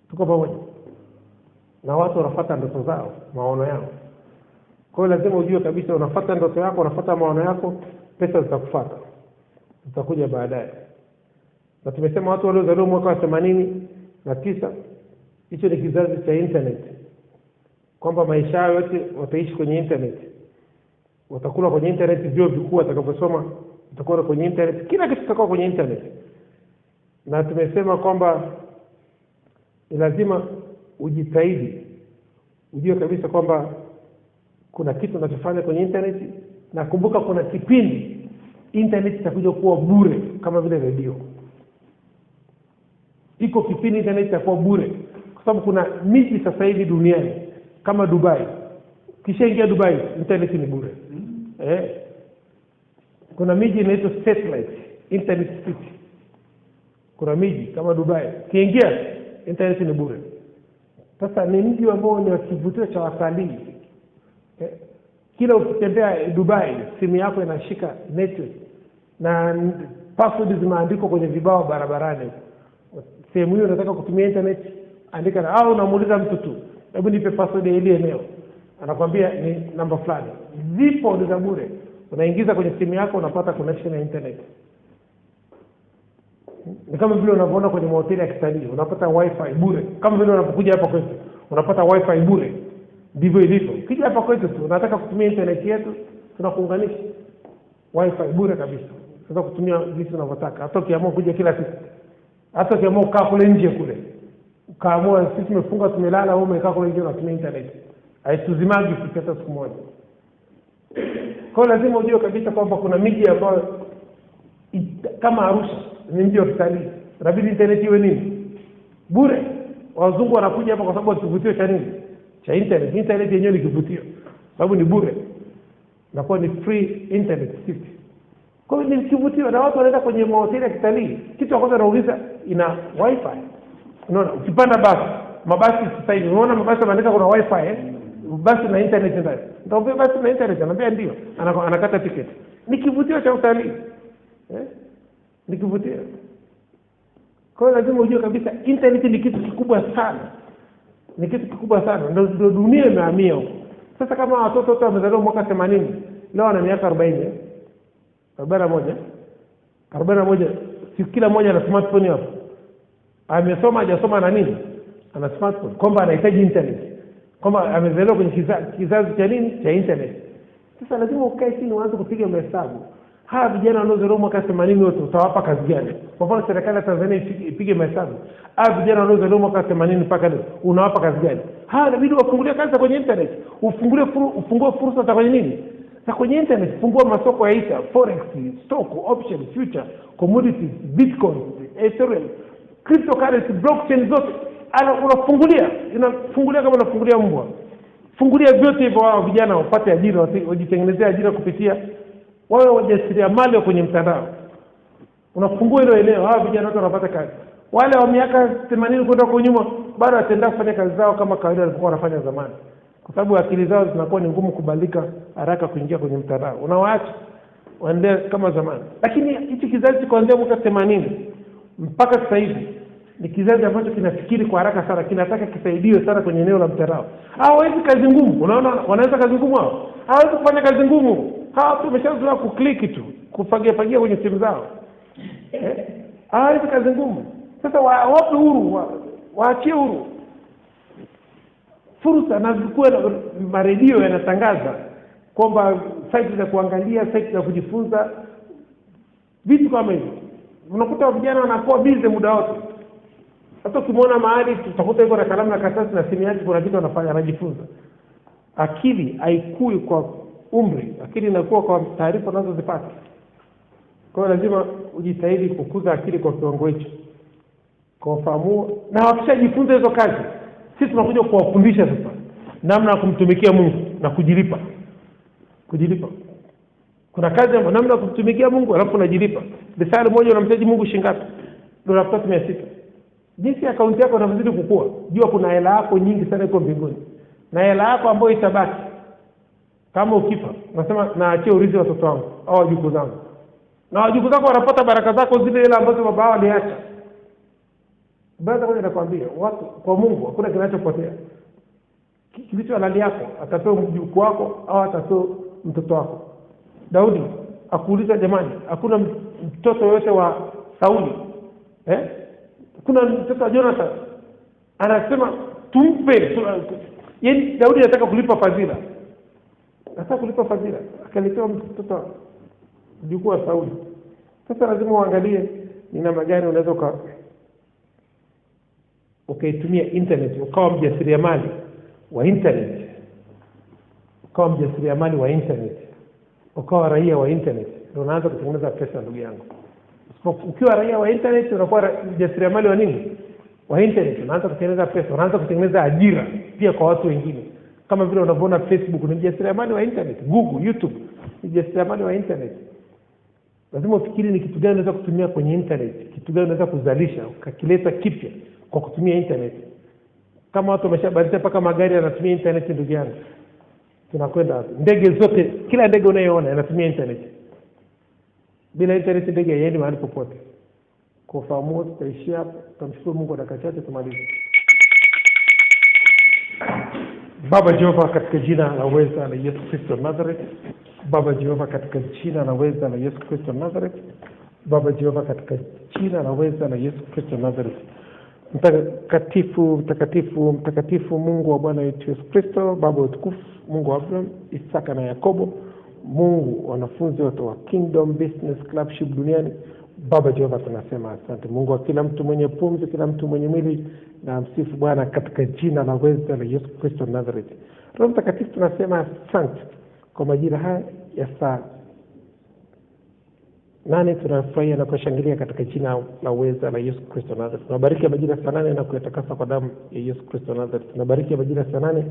Tuko pamoja? Na watu wanafuata ndoto zao, maono yao. Kwa hiyo lazima ujue kabisa unafuata ndoto yako, unafuata maono yako, pesa zitakufuata. Zitakuja baadaye. Na tumesema watu waliozaliwa mwaka wa 89, hicho ni kizazi cha internet. Kwamba maisha yao yote wataishi kwenye internet. Watakula kwenye internet, vyuo vikuu watakaposoma watakuwa kwenye internet, kila kitu kitakuwa kwenye internet. Na tumesema kwamba ni lazima ujitahidi, ujue kabisa kwamba kuna kitu unachofanya kwenye internet. Na kumbuka kuna kipindi internet itakuja kuwa bure kama vile redio. iko kipindi internet itakuwa bure, kwa sababu kuna miji sasa hivi duniani kama Dubai, kisha ingia Dubai internet ni bure. Kuna miji inaitwa satellite internet city, kuna miji kama Dubai kiingia internet ni bure. Sasa ni mji ambao ni kivutio cha watalii. Kila ukitembea Dubai simu yako inashika network na password zimeandikwa kwenye vibao barabarani. Sehemu hiyo unataka kutumia internet, andika, au unamuuliza mtu tu, hebu nipe password ya ile eneo, anakuambia ni namba fulani. Zipo ni za bure, unaingiza kwenye simu yako unapata connection ya internet. Ni kama vile unavyoona kwenye mahoteli ya kitalii unapata wifi bure, kama vile unapokuja hapa kwetu unapata wifi bure, ndivyo ilivyo. Ukija hapa kwetu tu unataka kutumia internet yetu, tunakuunganisha wifi bure kabisa, unaweza kutumia jinsi unavyotaka. Hata ukiamua kuja kila siku, hata ukiamua kukaa kule nje kule, ukaamua sisi tumefunga tumelala, wewe umekaa kule nje unatumia internet, haituzimagi hata siku moja. Kwa lazima ujue kabisa kwamba kuna miji ambayo kama Arusha ni mji wa kitalii, inabidi internet iwe nini? Bure. Wazungu wanakuja hapa kwa sababu kivutio cha nini? Cha internet. Internet yenyewe ni kivutio, sababu ni bure, inakuwa ni free internet city. Kwa hiyo ni kivutio, na watu wanaenda kwenye mahoteli ya kitalii, kitu cha kwanza nauliza ina wifi. Unaona, ukipanda basi, mabasi sasa hivi unaona mabasi yanaandika kuna wifi basi na internet ndani. Ndio basi na internet, anambia ndio, anakata ticket. Ni kivutio cha utalii. Ni kivutio. Kwa hiyo lazima ujue kabisa internet ni kitu kikubwa sana. Ni kitu kikubwa sana. Ndio dunia imehamia huko. Sasa kama watoto wote wamezaliwa mwaka 80, leo wana miaka 40, 41, si kila mmoja ana smartphone hapo. Amesoma hajasoma na nini? Ana smartphone. Kwamba anahitaji internet. Kwamba amezaliwa kwenye kizazi cha nini? Cha internet. Sasa lazima ukae chini uanze kupiga mahesabu. Hawa vijana wanaozaliwa mwaka 80 wote utawapa kazi gani? Kwa mfano serikali ya Tanzania ipige mahesabu. Hawa vijana wanaozaliwa mwaka 80 mpaka leo unawapa kazi gani? Hawa inabidi wafungulie kazi kwenye internet. Ufungue fursa za kwenye nini? Za kwenye internet. Fungua masoko ya hisa, forex, stock, option, future, commodities, bitcoin, ethereum, cryptocurrency, blockchain zote. Unafungulia kama unafungulia mbwa. Fungulia vyote hivyo, wao vijana wapate ajira, wajitengenezea ajira kupitia wale wajasiriamali kwenye mtandao. Unafungua ile eneo, hao vijana wote wanapata kazi. Wale wa miaka 80 kwenda kwa nyuma bado wataendelea kufanya kazi zao kama kawaida walikuwa wanafanya zamani. Kwa sababu akili zao zinakuwa ni ngumu kubadilika haraka kuingia kwenye mtandao. Unawaacha waendelee kama zamani. Lakini hichi kizazi kuanzia mwaka 80 mpaka sasa hivi ni kizazi ambacho kinafikiri kwa haraka sana, kinataka kisaidiwe sana kwenye eneo la mtandao. Hawawezi kazi ngumu, unaona wanaweza kazi ngumu hao. Hawawezi kufanya kazi ngumu. Hao tumeshazoea kukliki tu, kufagia kwenye simu zao. Hawawezi kazi ngumu. Sasa wape huru, waachie huru. Fursa na zikuwe maredio yanatangaza kwamba site za kuangalia, site za kujifunza, vitu kama hivyo. Unakuta vijana wanakuwa busy muda wote. Hata ukimwona mahali tutakuta yuko na kalamu na karatasi na simu yake, kuna kitu anafanya, anajifunza. Akili haikui kwa umri, akili inakuwa kwa taarifa unazozipata. Kwa hiyo lazima ujitahidi kukuza akili kwa kiwango hicho, kwa ufahamu. Na wakishajifunza hizo kazi, sisi tunakuja kuwafundisha sasa namna ya kumtumikia Mungu na kujilipa. Kuna kazi ya namna ya kumtumikia Mungu alafu unajilipa. Bisari moja unamtaji Mungu shilingi ngapi? $600. Jinsi akaunti yako inavyozidi kukua, jua kuna hela yako nyingi sana iko mbinguni. Na hela yako ambayo itabaki kama ukifa, unasema naachia urithi watoto wangu au wajukuu zangu. Na wajukuu zako wanapata baraka zako zile hela ambazo baba wao aliacha. Baada ya nakwambia watu kwa Mungu hakuna kinachopotea. Kilicho halali yako atatoa mjukuu wako au atatoa mtoto wako. Daudi akuuliza, jamani, hakuna mtoto yote wa Sauli? Kuna mtoto wa Jonathan? Anasema tumpe. Yaani Daudi anataka kulipa fadhila. Akalitoa mtoto mjukuu wa Sauli. Sasa lazima uangalie ni namna gani unaweza ukaitumia internet, ukawa mjasiriamali wa internet. Ukawa raia wa internet. Ndio unaanza kutengeneza pesa, ndugu yangu. Ukiwa raia wa internet unakuwa mjasiriamali wa nini? wa internet wanaanza kutengeneza pesa, wanaanza kutengeneza ajira pia kwa watu wengine. Kama vile unavyoona Facebook ni mjasiriamali wa internet, Google, YouTube ni mjasiriamali wa internet. Lazima ufikiri ni kitu gani unaweza kutumia kwenye internet, kitu gani unaweza kuzalisha ukakileta kipya kwa kutumia internet. Kama watu wameshabadilisha mpaka magari yanatumia internet, ndugu yangu, tunakwenda ndege zote, kila ndege unayoona inatumia internet. Bila internet ndege haiendi mahali popote. Kwa ufahamu tutaishia hapa. Tumshukuru Mungu dakika chache tumalize. Baba Jehova, katika jina la uweza la Yesu Kristo Nazareth. Baba Jehova, katika jina la uweza la Yesu Kristo Nazareth. Baba Jehova, katika jina la uweza la Yesu Kristo Nazareth. Mtakatifu, mtakatifu, mtakatifu, Mungu wa Bwana wetu Yesu Kristo, Baba utukufu, Mungu wa Abraham, Isaka na Yakobo, Mungu wanafunzi wote wa Kingdom Business Clubship duniani. Baba Jehova, tunasema asante. Mungu wa kila mtu mwenye pumzi, kila mtu mwenye mwili, na msifu Bwana katika jina la uweza la Yesu Kristo Nazareth. Roho Mtakatifu, tunasema asante kwa majira haya ya saa 8 tunafurahia na kushangilia katika jina la uweza la Yesu Kristo Nazareth. Tunabariki majira saa 8 na kuyatakasa kwa damu ya Yesu Kristo Nazareth. Tunabariki majira saa 8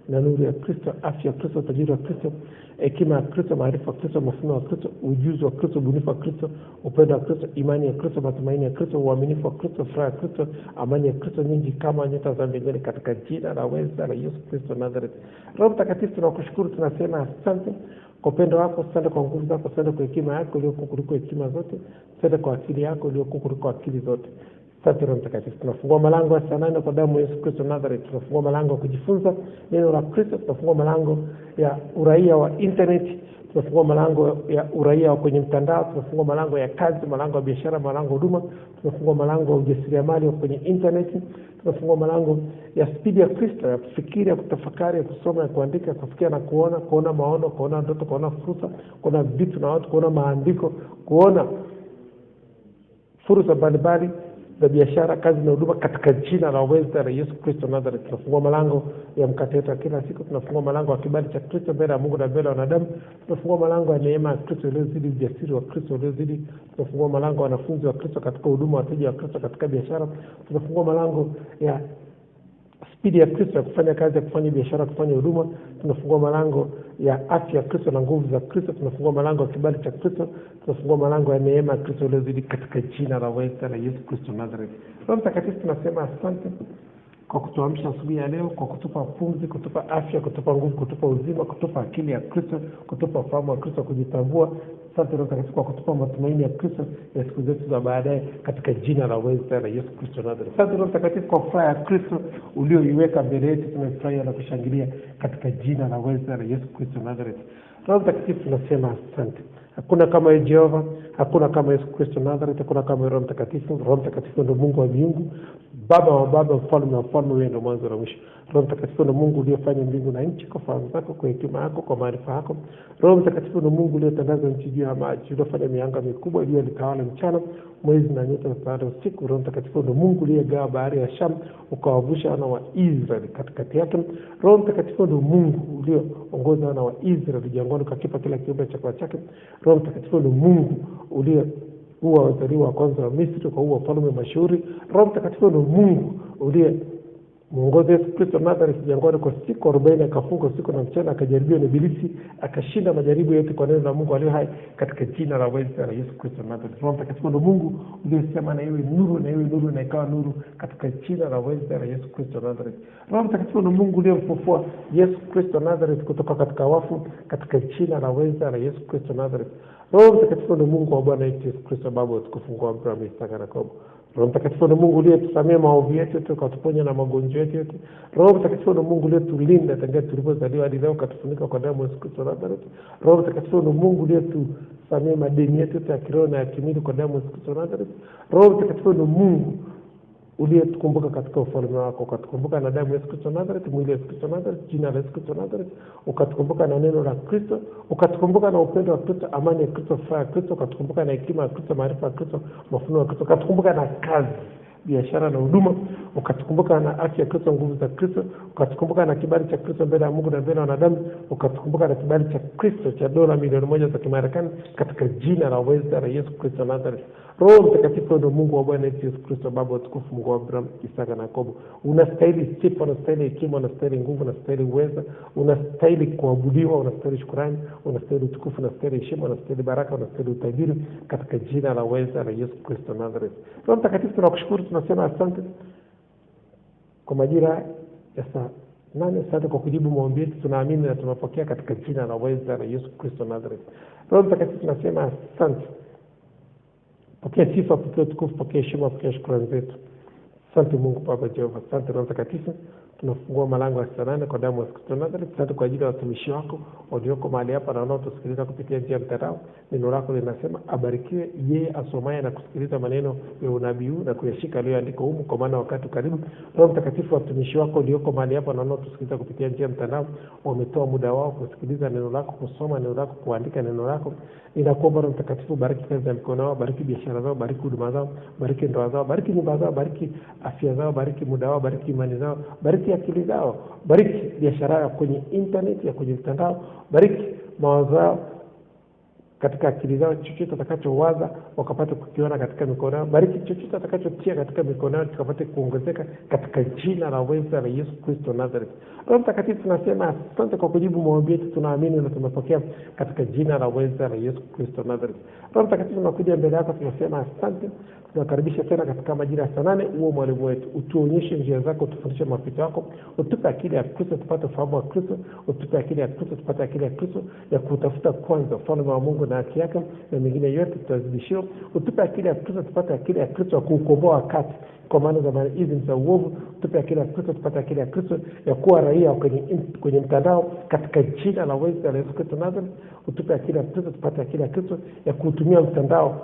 na nuru ya Kristo, afya ya Kristo, utajiri wa Kristo, hekima ya Kristo, maarifa ya Kristo, mafunuo ya Kristo, ujuzi wa Kristo, ubunifu wa Kristo, upendo wa Kristo, imani ya Kristo, matumaini ya Kristo, uaminifu wa Kristo, furaha ya Kristo, amani ya Kristo nyingi kama nyota za mbinguni katika jina la uweza la Yesu Kristo Nazareth. Roho Mtakatifu, tunakushukuru, tunasema asante kwa upendo wako, asante kwa nguvu zako, asante kwa hekima yako iliyo kuliko hekima zote, asante kwa akili yako iliyo kuliko akili zote. Asante Roho Mtakatifu. Tunafungua malango ya saa 8 kwa damu ya Yesu Kristo Nazareth. Tunafungua malango ya kujifunza neno la Kristo, tunafungua malango ya uraia wa internet, tunafungua malango ya uraia wa kwenye mtandao, tunafungua malango ya kazi, malango ya biashara, malango ya huduma, tunafungua malango ya ujasiriamali wa kwenye internet, tunafungua malango ya spidi ya Kristo, ya kufikiri, ya kutafakari, ya kusoma, ya kuandika, ya kufikia na kuona maono, kuona ndoto, kuona fursa, kuona vitu na watu, kuona maandiko, kuona fursa mbalimbali za biashara, kazi na huduma katika jina la uweza la Yesu Kristo Nazareth. Tunafungua malango ya mkate wetu kila siku, tunafungua malango ya kibali cha Kristo mbele ya Mungu na mbele ya wanadamu, tunafungua malango ya neema ya Kristo iliyozidi, ujasiri wa Kristo uliozidi, tunafungua malango ya wanafunzi wa Kristo katika huduma, wateja wa Kristo katika biashara, tunafungua malango ya spidi ya Kristo ya kufanya kazi, ya kufanya biashara, kufanya huduma, tunafungua malango ya afya ya Kristo na nguvu za Kristo, tunafungua malango ya kibali cha Kristo, tunafungua malango ya neema ya Kristo iliyozidi katika jina la uweza la Yesu Kristo Nazareth. Roho Mtakatifu, tunasema asante kwa kutuamsha asubuhi ya leo, kwa kutupa pumzi, kutupa afya, kutupa nguvu, kutupa uzima, kutupa akili ya Kristo, kutupa fahamu ya Kristo, kujitambua. Asante Roho Mtakatifu kwa kutupa matumaini ya Kristo ya siku zetu za baadaye katika jina la uweza la Yesu Kristo Nazareth. Asante Roho Mtakatifu kwa furaha ya Kristo ulioiweka mbele yetu, tumefurahia na kushangilia katika jina la uweza la Yesu Kristo Nazareth. Roho Mtakatifu, tunasema asante. Hakuna kama Jehova, hakuna kama Yesu Kristo Nazareth, hakuna kama Roho Mtakatifu. Roho Mtakatifu ndio Mungu wa miungu, Baba wa baba, mfalme wa wafalme, wewe ndio mwanzo na mwisho. Roho Mtakatifu ndio Mungu uliyefanya mbingu na nchi kwa fahamu zako, kwa hekima yako, kwa maarifa yako. Roho Mtakatifu ndio Mungu uliyetandaza nchi juu ya maji, uliyofanya mianga mikubwa iliyotawala mchana, mwezi na nyota zitawale usiku. Roho Mtakatifu ndio Mungu uliyegawa bahari ya Shamu, ukawavusha wana wa Israeli katikati yake. Roho Mtakatifu ndio Mungu ulioongoza wana wa Israeli jangwani, ukakipa kila kiumbe chakula chake. Roho Mtakatifu ndio Mungu huwa wazaliwa wa kwanza wa Misri, kwa huo wafalme mashuhuri. Roho Mtakatifu ndio Mungu muongoza Yesu Kristo Nazareth jangwani kwa siku 40, akafunga usiku na mchana, akajaribiwa na Ibilisi, akashinda majaribu yote kwa neno la Mungu aliye hai katika jina la uweza la Yesu Kristo Nazareth. Roho Mtakatifu ndio Mungu uliyesema na iwe nuru, na iwe nuru, na ikawa nuru katika jina la uweza la Yesu Kristo Nazareth. Roho Mtakatifu ndio Mungu uliyemfufua Yesu Kristo Nazareth kutoka katika wafu katika jina la uweza la Yesu Kristo Nazareth. Roho Mtakatifu ndio Mungu wa Bwana wetu Yesu Kristo, Baba utukufu wa Abraham, Isaka na Yakobo. Roho Mtakatifu ndio Mungu uliyetusamea maovu yetu, tukatuponya na magonjwa yetu yote. Roho Mtakatifu ndio Mungu uliyetulinda tangu tulipozaliwa hadi leo, katufunika kwa damu ya Yesu Kristo Nazareth. Roho Mtakatifu ndio Mungu uliyetusamea madeni yetu ya kiroho na ya kimwili kwa damu ya Yesu Kristo Nazareth. Roho Mtakatifu ndio Mungu uliyetukumbuka katika ufalme wako, ukatukumbuka na damu ya Yesu Kristo Nazareth, mwili wa Yesu Kristo Nazareth, jina la Yesu Kristo Nazareth, ukatukumbuka na neno la Kristo, ukatukumbuka na upendo wa Kristo, amani ya Kristo, furaha ya Kristo, ukatukumbuka na hekima ya Kristo, maarifa ya Kristo, mafunuo ya Kristo, ukatukumbuka na kazi, biashara na huduma, ukatukumbuka na afya ya Kristo, nguvu za Kristo, ukatukumbuka na kibali cha Kristo mbele ya Mungu na mbele ya wanadamu, ukatukumbuka na kibali cha Kristo cha dola milioni 1 za Kimarekani, katika jina la uweza la Yesu Kristo Nazareth. Roho Mtakatifu ndio Mungu wa Bwana wetu Yesu Kristo, Baba wa utukufu, Mungu wa Abraham, Isaka na Yakobo. Unastahili sifa, unastahili hekima, unastahili nguvu, unastahili uweza, unastahili kuabudiwa, unastahili shukrani, unastahili utukufu, unastahili heshima, unastahili baraka, unastahili utajiri, katika jina la uweza la Yesu Kristo Nazareth. Roho Mtakatifu tunakushukuru, tunasema asante kwa majira ya saa 8. Asante kwa kujibu maombi yetu, tunaamini na tunapokea katika jina la uweza la Yesu Kristo Nazareth. Roho Mtakatifu tunasema asante. Pokea sifa, pokea utukufu, pokea heshima, pokea shukrani zetu. Asante Mungu Baba Jehova, asante Roho Mtakatifu. Tunafungua malango ya saa 8 kwa damu ya Kristo Nazareth. Asante kwa ajili ya watumishi wako walioko mahali hapa na wanaotusikiliza kupitia njia ya mtandao. Neno lako linasema abarikiwe yeye asomaye na kusikiliza maneno ya unabii na kuyashika aliyoandika humu, kwa maana wakati karibu. Roho Mtakatifu, watumishi wako walioko mahali hapa na wanaotusikiliza kupitia njia ya mtandao wametoa muda wao kusikiliza neno lako, kusoma neno lako, kuandika neno lako. Ninakuomba Roho Mtakatifu, bariki kazi ya mikono yao, bariki biashara zao, bariki huduma zao, bariki ndoa zao, bariki nyumba zao, bariki afya zao, bariki muda wao, bariki imani zao, bariki akili zao, bariki biashara yao kwenye internet, ya kwenye mtandao, bariki mawazo yao katika akili zao, chochote atakachowaza wakapata kukiona katika mikono yao. Bariki chochote atakachotia katika mikono yao kikapate kuongezeka katika jina la uweza la Yesu Kristo Nazareth. Roho Mtakatifu tunasema asante kwa kujibu maombi yetu, tunaamini na tumepokea katika jina la uweza la Yesu Kristo Nazareth. Roho Mtakatifu tunakuja mbele yako, tunasema asante. Tunakaribisha tena katika majira ya saa 8 uwe mwalimu wetu. Utuonyeshe njia zako, utufundishe mapito yako, utupe akili ya Kristo tupate ufahamu wa Kristo, utupe akili ya Kristo tupate akili ya Kristo ya kutafuta kwanza ufalme wa Mungu na haki yake, na mengine yote tutazidishiwa. Utupe akili ya Kristo tupate akili ya Kristo ya kuukomboa wakati, kwa maana zamani hizi za uovu. Utupe akili ya Kristo tupate akili ya Kristo ya kuwa raia kwenye mtandao, katika jina la uweza la Yesu Kristo Nazareth. Utupe akili ya Kristo tupate akili ya Kristo ya kutumia mtandao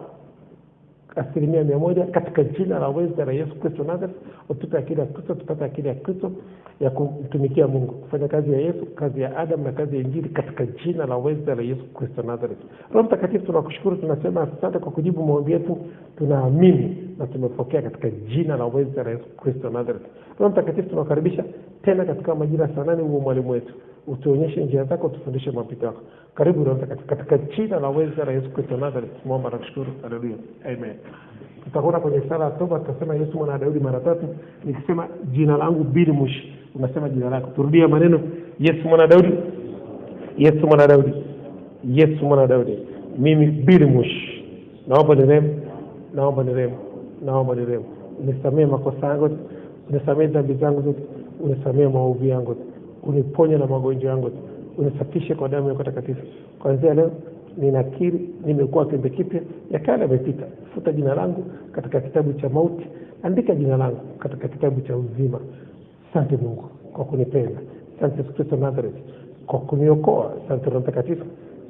100% katika jina la uweza la Yesu Kristo Nazareth. Utupe akili ya Kristo tupate akili ya Kristo ya kumtumikia Mungu, kufanya kazi ya Yesu, kazi ya Adam na kazi ya Injili, katika jina la uweza la Yesu Kristo Nazareth. Roho Mtakatifu tunakushukuru, tunasema asante kwa kujibu maombi yetu, tunaamini na tumepokea katika jina la uweza la Yesu Kristo Nazareth. Roho Mtakatifu tunakaribisha tena katika majira saa 8 uwe mwalimu wetu, utuonyeshe njia zako, tufundishe mapito yako. Karibu Roho Mtakatifu, katika jina la uweza la Yesu Kristo Nazareth tunaomba na kushukuru. Haleluya, amen. Tutakwenda kwenye sala ya toba, tutasema Yesu mwana wa Daudi mara 3. Nikisema jina langu Billy Mush, unasema jina lako. Turudia maneno: Yesu mwana wa Daudi, Yesu mwana wa Daudi, Yesu mwana wa Daudi. Mimi Billy Mush, naomba nirehemu, naomba nirehemu, naomba nirehemu. Unisamehe makosa yangu, unisamehe dhambi zangu zote, unisamehe maovu yangu, uniponye na magonjwa yangu, unisafishe kwa damu yako takatifu. Kuanzia leo ninakiri nimekuwa kiumbe kipya, ya kale yamepita. Futa jina langu katika kitabu cha mauti, andika jina langu katika kitabu cha uzima. Asante Mungu kwa kunipenda. Asante Yesu Kristo Nazareth kwa kuniokoa. Asante Roho Mtakatifu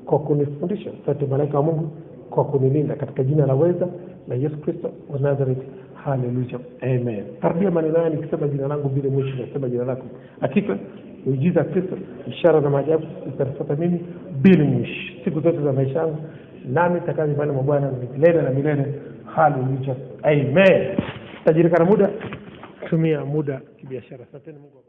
kwa kunifundisha. Asante malaika wa Mungu kwa kunilinda, katika jina la uweza la Yesu Kristo wa Nazareth. Haleluya, amen. Tarudia maneno haya nikisema jina langu bila mwisho, nasema jina lako. Hakika miujiza Kristo, ishara na maajabu zitanifuata mimi bila mwisho siku zote za maisha yangu, nami nitakaa nyumbani mwa Bwana milele na milele. Haleluya, amen. Tajirika na muda, tumia muda kibiashara. Asante Mungu.